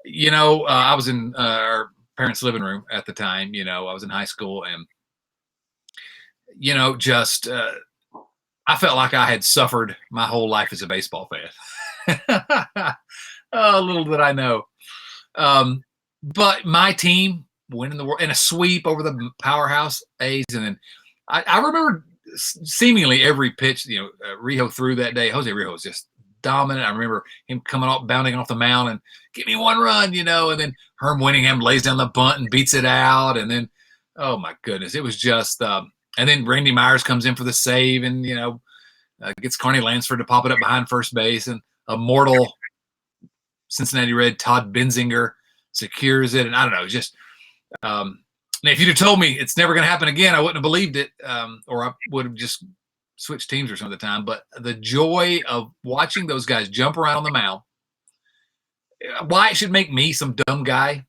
I was in our parents' living room at the time. I was in high school, and I felt like I had suffered my whole life as a baseball fan. Little did I know. But my team winning the world in a sweep over the powerhouse A's. And then I remember seemingly every pitch, Rijo threw that day. Jose Rijo was just dominant. I remember him coming off, bounding off the mound and give me 1 run, and then Herm Winningham lays down the bunt and beats it out. And then, oh my goodness, it was just, and then Randy Myers comes in for the save and, gets Carney Lansford to pop it up behind first base, and a mortal Cincinnati Red Todd Benzinger secures it. And I don't know, just if you'd have told me it's never going to happen again, I wouldn't have believed it, or I would have just switched teams or something at the time. But the joy of watching those guys jump around on the mound, why it should make me, some dumb guy,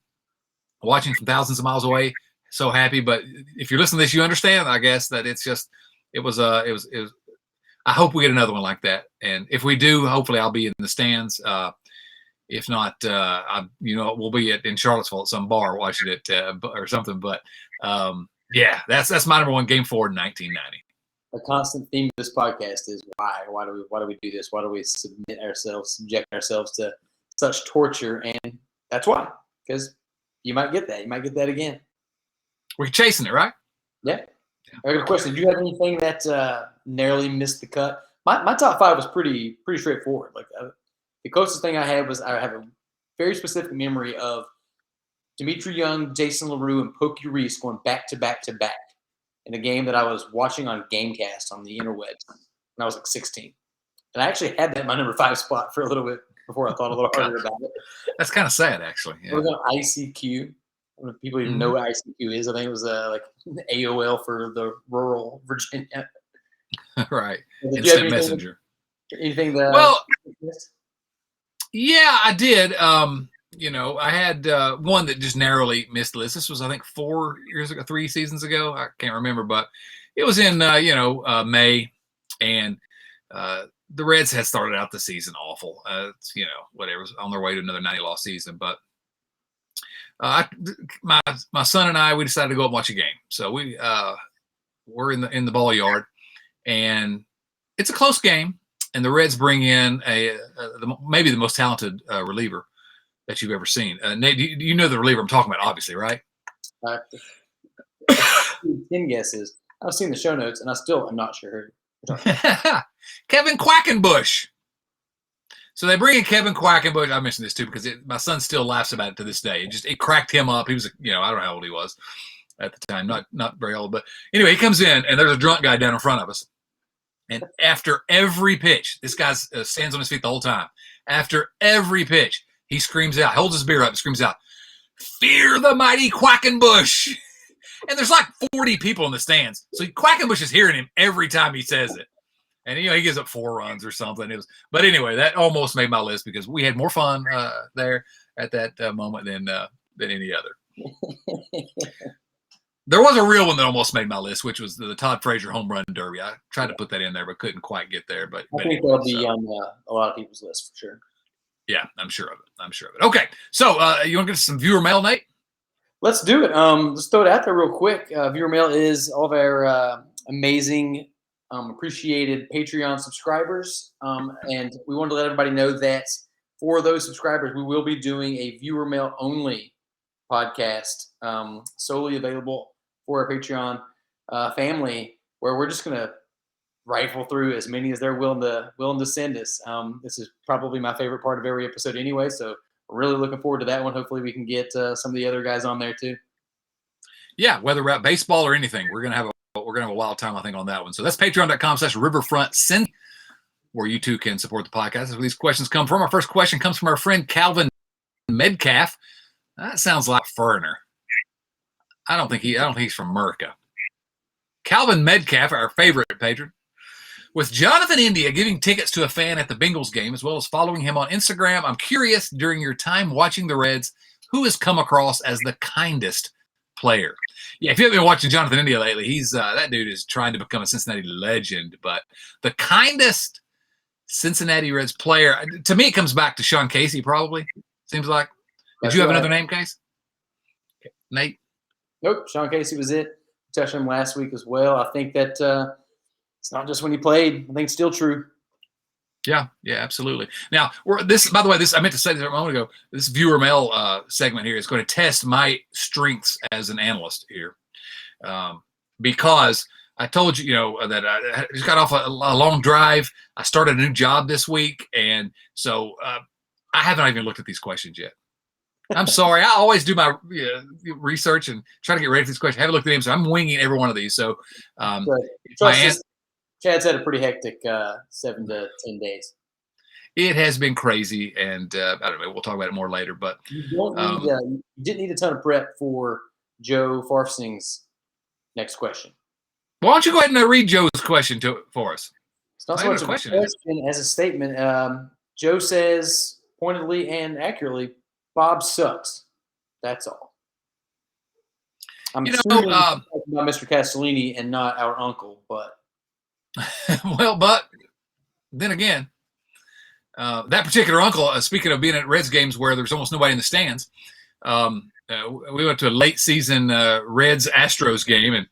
watching from thousands of miles away, so happy. But if you're listening to this, you understand, I guess, that it was I hope we get another one like that. And if we do, hopefully I'll be in the stands. If not, we'll be in Charlottesville at some bar watching it or something. But that's my number 1, Game 4 in 1990. A constant theme of this podcast is why. Why do we do this? Why do we subject ourselves to such torture? And that's why, because you might get that. You might get that again. We're chasing it, right? Yeah. I got a question. Do you have anything that narrowly missed the cut? My top 5 was pretty straightforward. Like the closest thing I had was I have a very specific memory of Dimitri Young, Jason LaRue, and Pokey Reese going back to back to back in a game that I was watching on Gamecast on the interwebs when I was like 16. And I actually had that in my number 5 spot for a little bit before I thought a little harder about it. That's kind of sad, actually. Yeah. It was on ICQ. I don't know if people even know what ICQ is. I think it was like AOL for the rural Virginia. Right. Instant Messenger. Anything that? Well, yeah, I did. I had one that just narrowly missed the list. This was, I think, 3 seasons ago. I can't remember, but it was in, May, and the Reds had started out the season awful. Whatever, was on their way to another 90-loss season. But my son and I, we decided to go up and watch a game. So we're in the ball yard, and it's a close game. And the Reds bring in maybe the most talented reliever that you've ever seen. Nate, you know the reliever I'm talking about, obviously, right? 10 guesses. I've seen the show notes, and I still am not sure. Kevin Quackenbush. So they bring in Kevin Quackenbush. I mentioned this too because my son still laughs about it to this day. It cracked him up. He was, I don't know how old he was at the time, not very old, but anyway, he comes in and there's a drunk guy down in front of us. And after every pitch, this guy stands on his feet the whole time. After every pitch, he screams out, holds his beer up, and screams out, "Fear the mighty Quackenbush!" And there's like 40 people in the stands, so Quackenbush is hearing him every time he says it. And he gives up 4 runs or something. But anyway, that almost made my list because we had more fun there at that moment than any other. There was a real one that almost made my list, which was the Todd Frazier home run derby. I tried to put that in there, but couldn't quite get there. But I think that'll be on a lot of people's list for sure. Yeah, I'm sure of it. Okay, so you want to get some viewer mail, Nate? Let's do it. Let's throw it out there real quick. Viewer mail is all of our amazing, appreciated Patreon subscribers, and we wanted to let everybody know that for those subscribers, we will be doing a viewer mail only podcast, solely available for our Patreon family, where we're just gonna rifle through as many as they're willing to send us. This is probably my favorite part of every episode anyway, so we're really looking forward to that one. Hopefully we can get some of the other guys on there too. Yeah, whether about baseball or anything, we're gonna we're gonna have a wild time, I think, on that one. So that's patreon.com/riverfrontcincy, where you too can support the podcast. That's where these questions come from. Our first question comes from our friend Calvin Medcalf. That sounds like foreigner. I don't think he's from America. Calvin Medcalf, our favorite patron. With Jonathan India giving tickets to a fan at the Bengals game, as well as following him on Instagram, I'm curious, during your time watching the Reds, who has come across as the kindest player? Yeah, if you haven't been watching Jonathan India lately, he's that dude is trying to become a Cincinnati legend. But the kindest Cincinnati Reds player, to me, it comes back to Sean Casey, probably. Seems like. Did you have another name, Case? Okay. Nate? Nope, Sean Casey was it. Touched him last week as well. I think that it's not just when he played. I think it's still true. Yeah, absolutely. Now, by the way, I meant to say this a moment ago. This viewer mail segment here is going to test my strengths as an analyst here, because I told you, that I just got off a long drive. I started a new job this week, and so I haven't even looked at these questions yet. I'm sorry. I always do my research and try to get ready for these questions. I haven't looked at them, so I'm winging every one of these. So, Chad's had a pretty hectic 7 to 10 days. It has been crazy, and I don't know. We'll talk about it more later. But you didn't need a ton of prep for Joe Farfsing's next question. Why don't you go ahead and read Joe's question for us? It's not so much a question as a statement. Joe says pointedly and accurately, Bob sucks. That's all. I'm assuming about Mr. Castellini and not our uncle, but well, but then again, that particular uncle, speaking of being at Reds games where there's almost nobody in the stands, we went to a late season Reds Astros game, and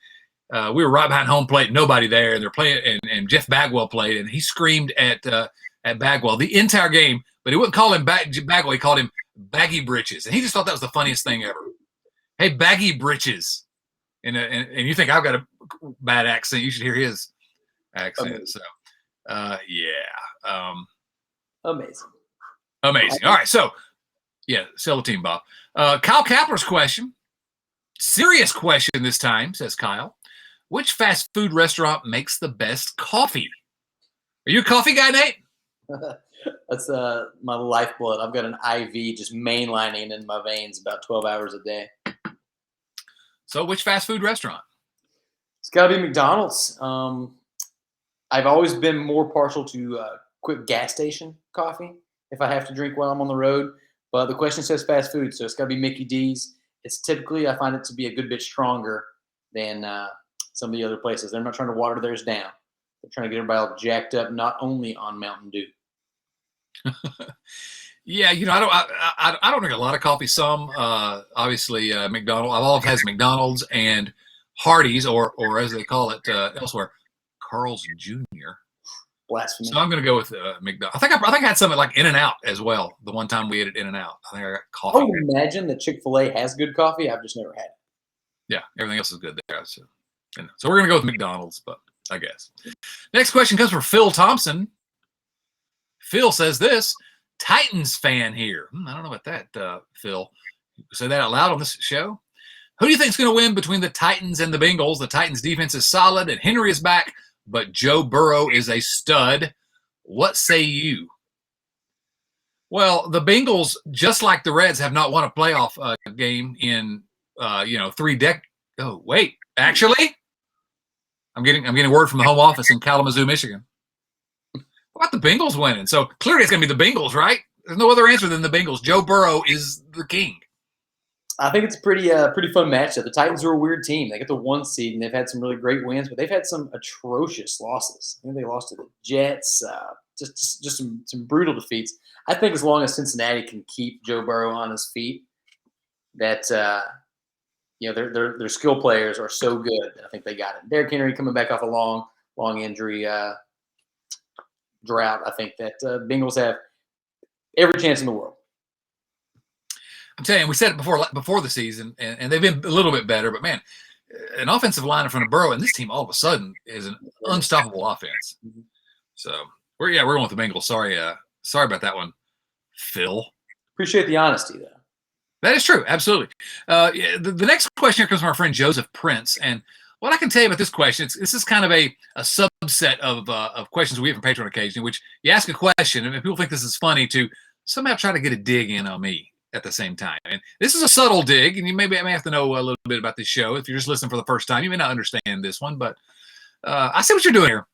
we were right behind home plate, nobody there, and they're playing, and Jeff Bagwell played, and he screamed at Bagwell the entire game, but he wouldn't call him Bagwell, he called him Baggy Britches, and he just thought that was the funniest thing ever. Hey, Baggy Britches, and you think I've got a bad accent? You should hear his accent. Okay. So, amazing. All right, so sell the team, Bob. Kyle Kapler's question, serious question this time, says Kyle. Which fast food restaurant makes the best coffee? Are you a coffee guy, Nate? That's my lifeblood. I've got an IV just mainlining in my veins about 12 hours a day. So which fast food restaurant? It's got to be McDonald's. I've always been more partial to quick gas station coffee if I have to drink while I'm on the road. But the question says fast food, so it's got to be Mickey D's. It's typically, I find it to be a good bit stronger than some of the other places. They're not trying to water theirs down. They're trying to get everybody all jacked up, not only on Mountain Dew. Yeah, I don't drink a lot of coffee. Some, obviously, McDonald's. I've always had McDonald's and Hardee's, or as they call it elsewhere, Carl's Jr. Blasphemy. So I'm going to go with McDonald's. I think I had some at like In-N-Out as well. The one time we ate at In-N-Out, I think I got coffee. I would imagine that Chick-fil-A has good coffee. I've just never had it. Yeah, everything else is good there. So we're going to go with McDonald's, but I guess. Next question comes from Phil Thompson. Phil says this, Titans fan here. I don't know about that, Phil. Say that out loud on this show. Who do you think is going to win between the Titans and the Bengals? The Titans defense is solid and Henry is back, but Joe Burrow is a stud. What say you? Well, the Bengals, just like the Reds, have not won a playoff game in 3 decades. Oh, wait, actually, I'm getting word from the home office in Kalamazoo, Michigan. What about the Bengals winning? So clearly it's going to be the Bengals, right? There's no other answer than the Bengals. Joe Burrow is the king. I think it's a pretty fun matchup. The Titans are a weird team. They get the 1 seed, and they've had some really great wins, but they've had some atrocious losses. I think they lost to the Jets, just some brutal defeats. I think as long as Cincinnati can keep Joe Burrow on his feet, that their skill players are so good that I think they got it. Derrick Henry coming back off a long injury drought. I think that Bengals have every chance in the world. I'm telling you, we said it before the season, and they've been a little bit better. But, man, an offensive line in front of Burrow, and this team all of a sudden is an unstoppable offense. Mm-hmm. So, we're going with the Bengals. Sorry about that one, Phil. Appreciate the honesty, though. That is true. Absolutely. The next question here comes from our friend Joseph Prince. And what I can tell you about this question, this is kind of a subset of questions we get from Patreon occasionally, which you ask a question, and people think this is funny to somehow try to get a dig in on me at the same time. And this is a subtle dig, and you may have to know a little bit about this show. If you're just listening for the first time, you may not understand this one, but I see what you're doing here,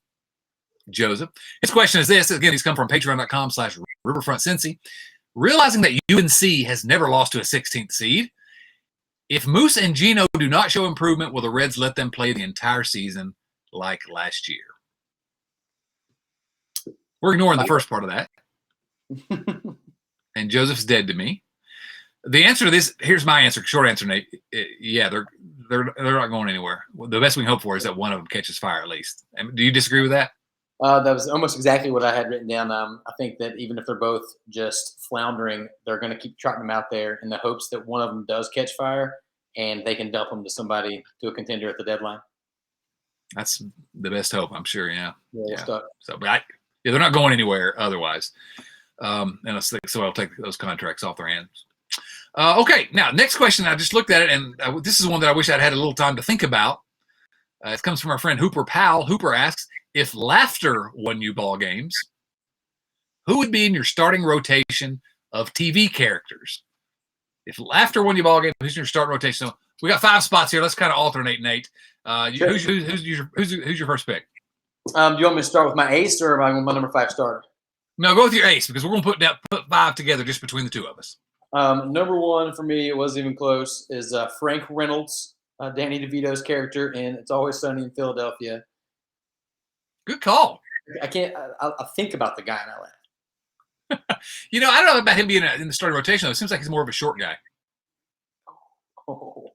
Joseph. His question is this. Again, he's come from patreon.com/RiverfrontCincy. Realizing that UNC has never lost to a 16th seed, if Moose and Gino do not show improvement, will the Reds let them play the entire season like last year? We're ignoring the first part of that. And Joseph's dead to me. The answer to this, here's my answer, short answer, Nate. Yeah, they're not going anywhere. The best we can hope for is that one of them catches fire at least. Do you disagree with that? That was almost exactly what I had written down. I think that even if they're both just floundering, they're going to keep trotting them out there in the hopes that one of them does catch fire and they can dump them to a contender at the deadline. That's the best hope, I'm sure. Yeah. So, but they're not going anywhere otherwise. And so I'll take those contracts off their hands. Okay, now next question. I just looked at it, and this is one that I wish I'd had a little time to think about. It comes from our friend Hooper Powell. Hooper asks, if laughter won you ball games, who would be in your starting rotation of TV characters? If laughter won you ball games, who's in your starting rotation? So we got 5 spots here. Let's kind of alternate, Nate. Sure. Who's your first pick? Do you want me to start with my ace, or am I going my number 5 starter? No, go with your ace, because we're going to put 5 together just between the two of us. Number 1 for me, it wasn't even close, is Frank Reynolds, Danny DeVito's character in It's Always Sunny in Philadelphia. Good call. I think about the guy and I laugh. I don't know about him being in the starting rotation, though. It seems like he's more of a short guy. Oh.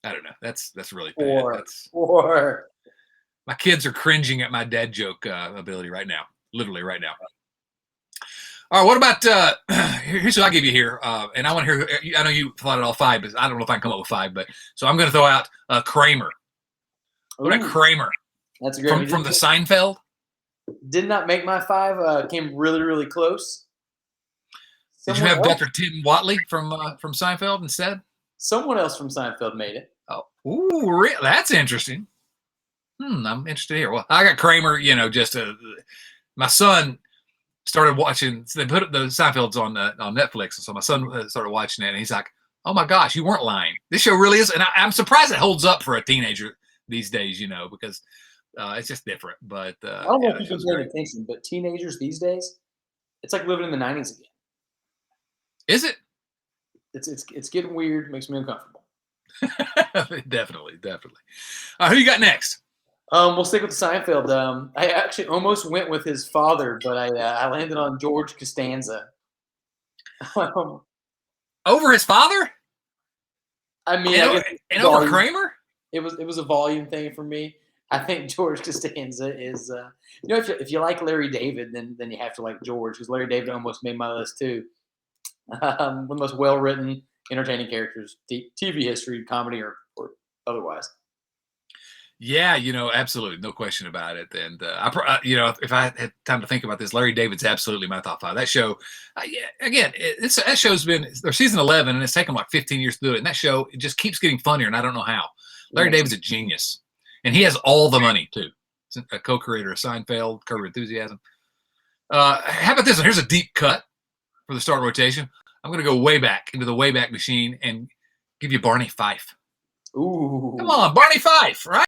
I don't know. That's really bad. Four. My kids are cringing at my dad joke ability right now. Literally right now. All right, what about here's what I give you here, and I want to hear. I know you thought it all 5, but I don't know if I can come up with 5. But so I'm going to throw out Kramer. What about Kramer? That's a great from the Seinfeld. Did not make my 5. Came really, really close. Did you have Dr. Tim Watley from Seinfeld instead? Someone else from Seinfeld made it. Oh, ooh, that's interesting. I'm interested here. Well, I got Kramer. My son started watching. So they put the Seinfelds on Netflix, and so my son started watching it, and he's like, "Oh my gosh, you weren't lying. This show really is." And I'm surprised it holds up for a teenager these days. Because it's just different. But I don't know if you can pay attention, but teenagers these days, it's like living in the 90s again. Is it? It's getting weird. Makes me uncomfortable. Definitely. Who you got next? We'll stick with the Seinfeld. I actually almost went with his father, but I landed on George Costanza. Over his father? I mean, over Kramer? It was a volume thing for me. I think George Costanza is, if you like Larry David, then you have to like George, because Larry David almost made my list too. One of the most well-written, entertaining characters, TV history, comedy, or otherwise. Yeah, absolutely, no question about it. And if I had time to think about this, Larry David's absolutely my top 5. That show, that show's been they're season 11, and it's taken like 15 years to do it. And that show, it just keeps getting funnier, and I don't know how. Larry David's a genius, and he has all the money too. A co-creator of Seinfeld, Curb Your Enthusiasm. How about this one? Here's a deep cut for the start rotation. I'm going to go way back into the Wayback Machine and give you Barney Fife. Ooh. Come on, Barney Fife, right?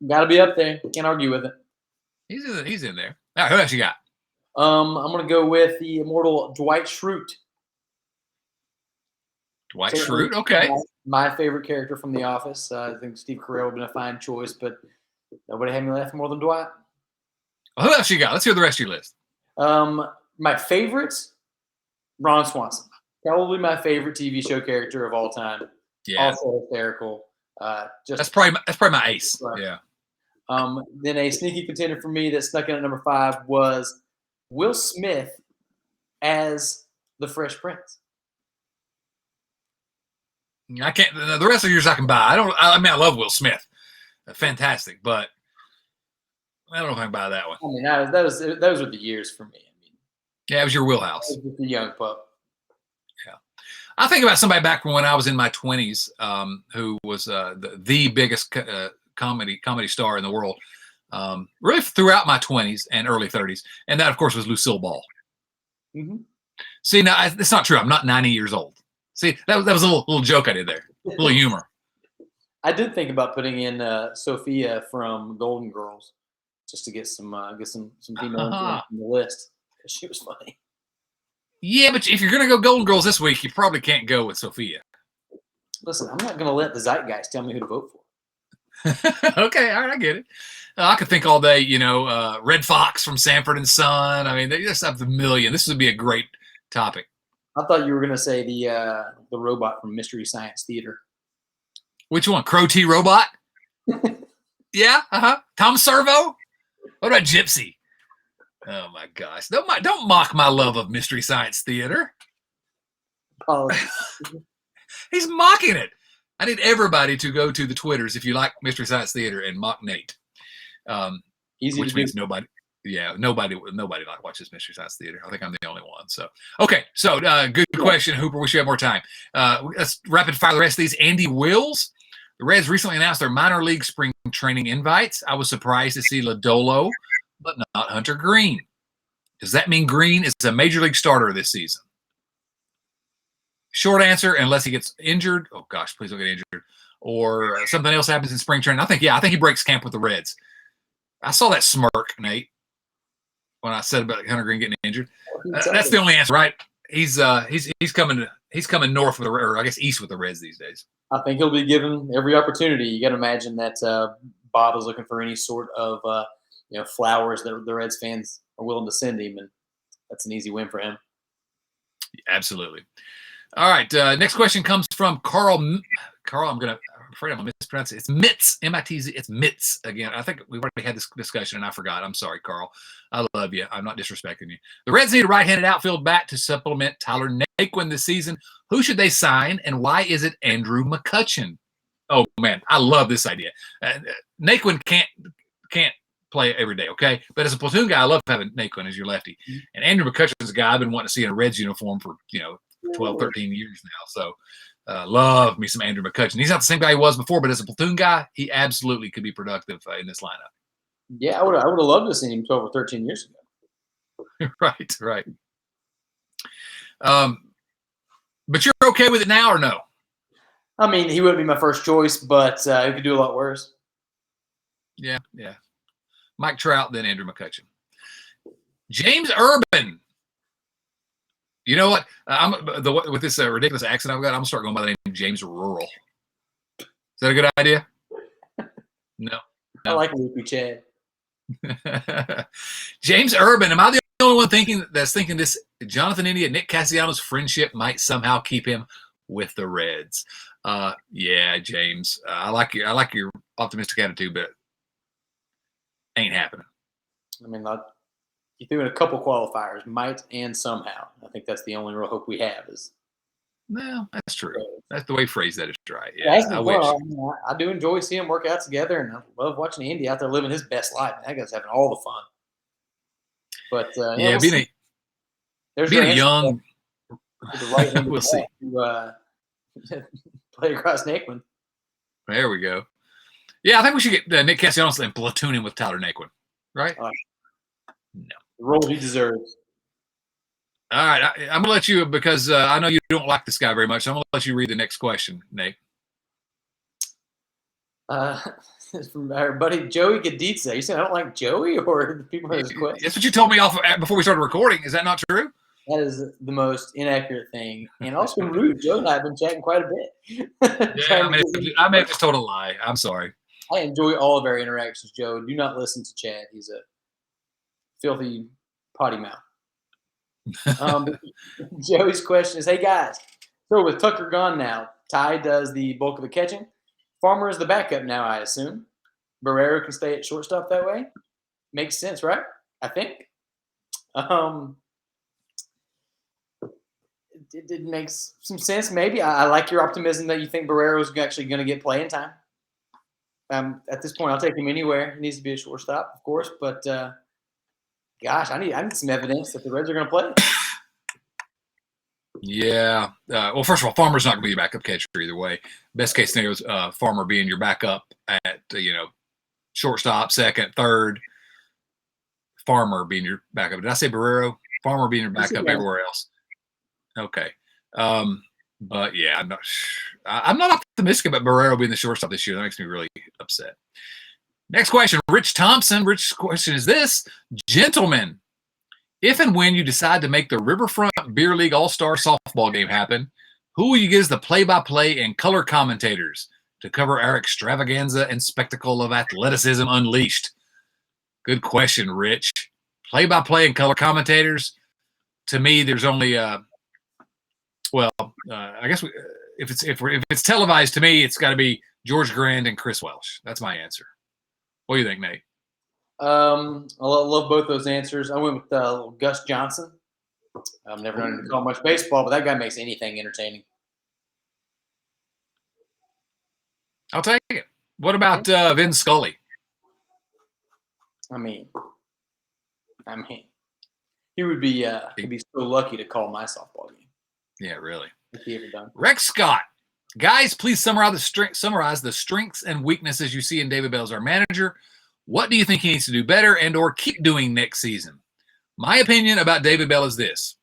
Got to be up there. Can't argue with it. He's in there. All right, who else you got? I'm going to go with the immortal Dwight Schrute. Dwight Schrute, okay. My favorite character from The Office. I think Steve Carell would have been a fine choice, but nobody had me laughing more than Dwight. Well, who else you got? Let's hear the rest of your list. My favorites, Ron Swanson. Probably my favorite TV show character of all time. Yeah. Also hysterical. That's probably my ace. Right. Yeah. Then a sneaky contender for me that snuck in at number 5 was Will Smith as the Fresh Prince. I can't. The rest of yours I can buy. I love Will Smith. Fantastic, but I don't know if I can buy that one. I mean, those were the years for me. Yeah, it was your wheelhouse. It was the young pup. Yeah, I think about somebody back from when I was in my 20s, who was the biggest comedy star in the world, really throughout my 20s and early 30s. And that, of course, was Lucille Ball. Mm-hmm. See, now it's not true. I'm not 90 years old. See, that was a little joke I did there, a little humor. I did think about putting in Sophia from Golden Girls just to get some female influence on the list because she was funny. Yeah, but if you're going to go Golden Girls this week, you probably can't go with Sophia. Listen, I'm not going to let the zeitgeist tell me who to vote for. Okay, all right, I get it. I could think all day, Red Fox from Sanford and Son. I mean, they just have the million. This would be a great topic. I thought you were going to say the robot from Mystery Science Theater. Which one? Crow T Robot? Yeah, Tom Servo? What about Gypsy? Oh my gosh! Don't mock my love of Mystery Science Theater. He's mocking it. I need everybody to go to the Twitters if you like Mystery Science Theater and mock Nate. Which means nobody. Yeah, nobody watches Mystery Science Theater. I think I'm the only one. So okay, good question, Hooper. We should have more time. Let's rapid fire the rest of these. Andy Wills. The Reds recently announced their minor league spring training invites. I was surprised to see Lodolo, but not Hunter Green. Does that mean Green is a major league starter this season? Short answer, unless he gets injured. Oh gosh, please don't get injured. Or something else happens in spring training. I think he breaks camp with the Reds. I saw that smirk, Nate, when I said about Hunter Green getting injured. That's the only answer, right? He's coming north with or I guess east with the Reds these days. I think he'll be given every opportunity. You got to imagine that Bob is looking for any sort of flowers that the Reds fans are willing to send him, and that's an easy win for him. Absolutely. All right. Next question comes from Carl. Carl, I'm afraid I'm going to mispronounce it. It's Mitz, M-I-T-Z. It's Mitz again. I think we've already had this discussion, and I forgot. I'm sorry, Carl. I love you. I'm not disrespecting you. The Reds need a right-handed outfield bat to supplement Tyler Naquin this season. Who should they sign, and why is it Andrew McCutchen? Oh, man, I love this idea. Naquin can't play every day, okay? But as a platoon guy, I love having Naquin as your lefty. And Andrew McCutchen's a guy I've been wanting to see in a Reds uniform for, 12, 13 years now. So love me some Andrew McCutchen. He's not the same guy he was before, but as a platoon guy, he absolutely could be productive in this lineup. Yeah, I would have loved to see him 12 or 13 years ago. Right. But you're okay with it now or no? I mean, he wouldn't be my first choice, but he could do a lot worse. Yeah. Mike Trout, then Andrew McCutchen. James Urban. You know what? With this ridiculous accent I've got, I'm going to start going by the name James Rural. Is that a good idea? No. I like Loopy Chad. James Urban. Am I the only one thinking this? Jonathan India, Nick Castellanos' friendship might somehow keep him with the Reds. Yeah, James. I like your optimistic attitude, but ain't happening. I mean, you threw in a couple qualifiers, might and somehow. I think that's the only real hope we have. No, that's true. That's the way you phrase that is right. Yeah, I wish. I do enjoy seeing them work out together, and I love watching Andy out there living his best life. That guy's having all the fun. But being a young, we'll see. To play across Naquin. There we go. Yeah, I think we should get Nick Castellanos and platoon him with Tyler Naquin, right? No. The role he deserves. All right, I'm going to let you, because I know you don't like this guy very much, so I'm going to let you read the next question, Nate. From our buddy Joey Gaditza. You said I don't like Joey, or the people in his question? That's what you told me before we started recording. Is that not true? That is the most inaccurate thing, and also rude. Joe and I have been chatting quite a bit. Yeah, I may have just told a lie. I'm sorry. I enjoy all of our interactions, Joe. Do not listen to Chad. He's a filthy potty mouth. Joey's question is, hey, guys, so with Tucker gone now, Ty does the bulk of the catching. Farmer is the backup now, I assume. Barrero can stay at shortstop that way. Makes sense, right? I think. It makes some sense, maybe. I like your optimism that you think Barrero is actually going to get playing time. At this point, I'll take him anywhere. He needs to be a shortstop, of course, but gosh, I need some evidence that the Reds are going to play. Yeah. Well, first of all, Farmer's not going to be your backup catcher either way. Best case scenario is Farmer being your backup at shortstop, second, third. Farmer being your backup. Did I say Barrero? Farmer being your backup everywhere else. Okay. But yeah, I'm not optimistic about Barrero being the shortstop this year. That makes me really upset. Next question, Rich Thompson. Rich's question is this: gentlemen, if and when you decide to make the Riverfront Beer League All-Star softball game happen, who will you give as the play-by-play and color commentators to cover our extravaganza and spectacle of athleticism unleashed? Good question, Rich. Play-by-play and color commentators. To me, there's only I guess if it's televised, to me, it's got to be George Grand and Chris Welsh. That's my answer. What do you think, Nate? I love both those answers. I went with Gus Johnson. I've never known him to call much baseball, but that guy makes anything entertaining. I'll take it. What about Vin Scully? I mean, he would be he'd be so lucky to call my softball game. Yeah, really. If he ever done. Rex Scott. Guys, please summarize the strengths and weaknesses you see in David Bell as our manager. What do you think he needs to do better and or keep doing next season? My opinion about David Bell is this.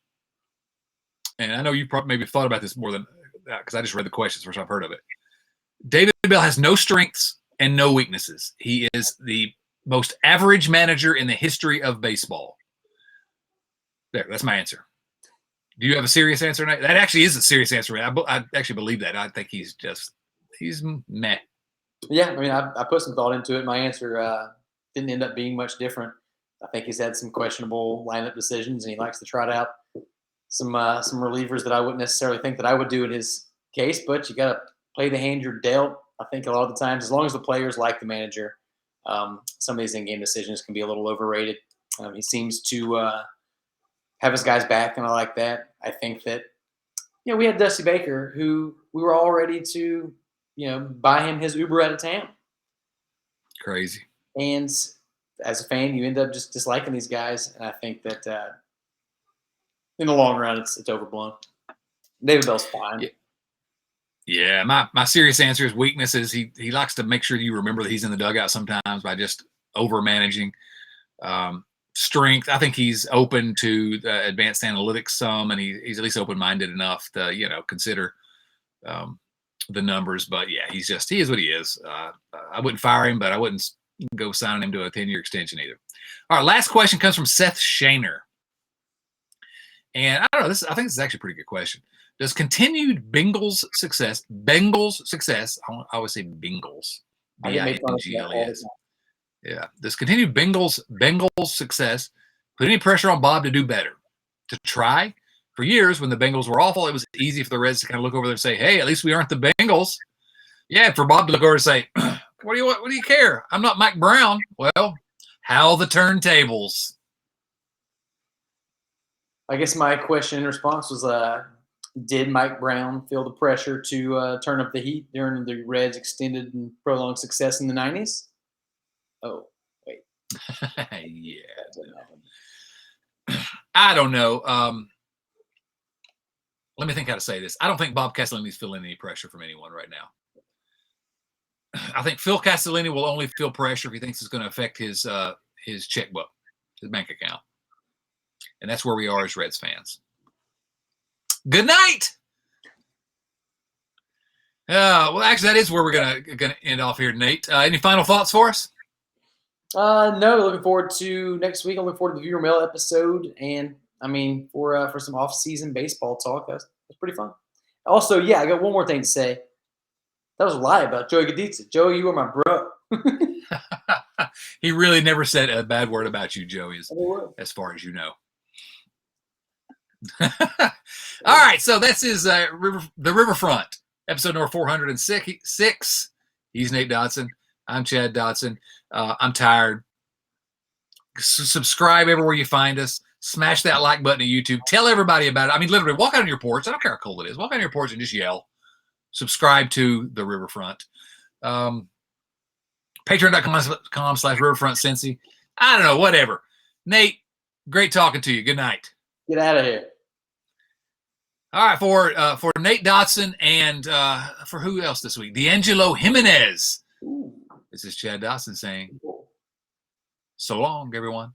And I know you probably maybe thought about this more than that because I just read the questions first I've heard of it. David Bell has no strengths and no weaknesses. He is the most average manager in the history of baseball. There, that's my answer. Do you have a serious answer, Nate? That actually is a serious answer. I actually believe that. I think he's meh. Yeah, I mean, I put some thought into it. My answer didn't end up being much different. I think he's had some questionable lineup decisions, and he likes to trot out some relievers that I wouldn't necessarily think that I would do in his case. But you got to play the hand you're dealt. I think a lot of the times, as long as the players like the manager, some of these in-game decisions can be a little overrated. He seems to have his guys back, and I like that. I think that we had Dusty Baker, who we were all ready to buy him his Uber out of town. Crazy. And as a fan, you end up just disliking these guys, and I think that in the long run, it's overblown. David Bell's fine. Yeah, my serious answer is weaknesses. He likes to make sure you remember that he's in the dugout sometimes by just over managing. Strength, I think he's open to advanced analytics some, and he's at least open-minded enough to consider the numbers. But yeah, he is what he is. I wouldn't fire him, but I wouldn't go signing him to a 10-year extension either. All right, last question comes from Seth Shaner, and I don't know. I think this is actually a pretty good question. Does continued Bengals success? I always say Bengals. Bingles. Yeah. Does continued Bengals success put any pressure on Bob to do better? To try? For years, when the Bengals were awful, it was easy for the Reds to kind of look over there and say, hey, at least we aren't the Bengals. Yeah, for Bob to look over and say, what do you care? I'm not Mike Brown. Well, how the turntables? I guess my question in response was, did Mike Brown feel the pressure to turn up the heat during the Reds' extended and prolonged success in the 90s? Oh, wait. Yeah. I don't know. Let me think how to say this. I don't think Bob Castellini's feeling any pressure from anyone right now. I think Phil Castellini will only feel pressure if he thinks it's going to affect his checkbook, his bank account. And that's where we are as Reds fans. Good night. Well, actually, that is where we're gonna end off here, Nate. Any final thoughts for us? No, looking forward to next week. I'm looking forward to the viewer mail episode, and I mean for some off-season baseball talk. That's pretty fun. Also, yeah, I got one more thing to say. That was a lie about Joey Gaditza. Joey, you are my bro. He really never said a bad word about you, Joey, as far as you know. All right, so this is the Riverfront, episode number 406. He's Nate Dodson. I'm Chad Dodson. I'm tired. Subscribe everywhere you find us. Smash that like button at YouTube. Tell everybody about it. I mean, literally, walk out on your porch. I don't care how cold it is. Walk out on your porch and just yell. Subscribe to the Riverfront. Patreon.com/RiverfrontCincy. I don't know, whatever. Nate, great talking to you. Good night. Get out of here. All right, for Nate Dotson and for who else this week? D'Angelo Jimenez. Ooh. This is Chad Dotson saying, Cool. so long, everyone.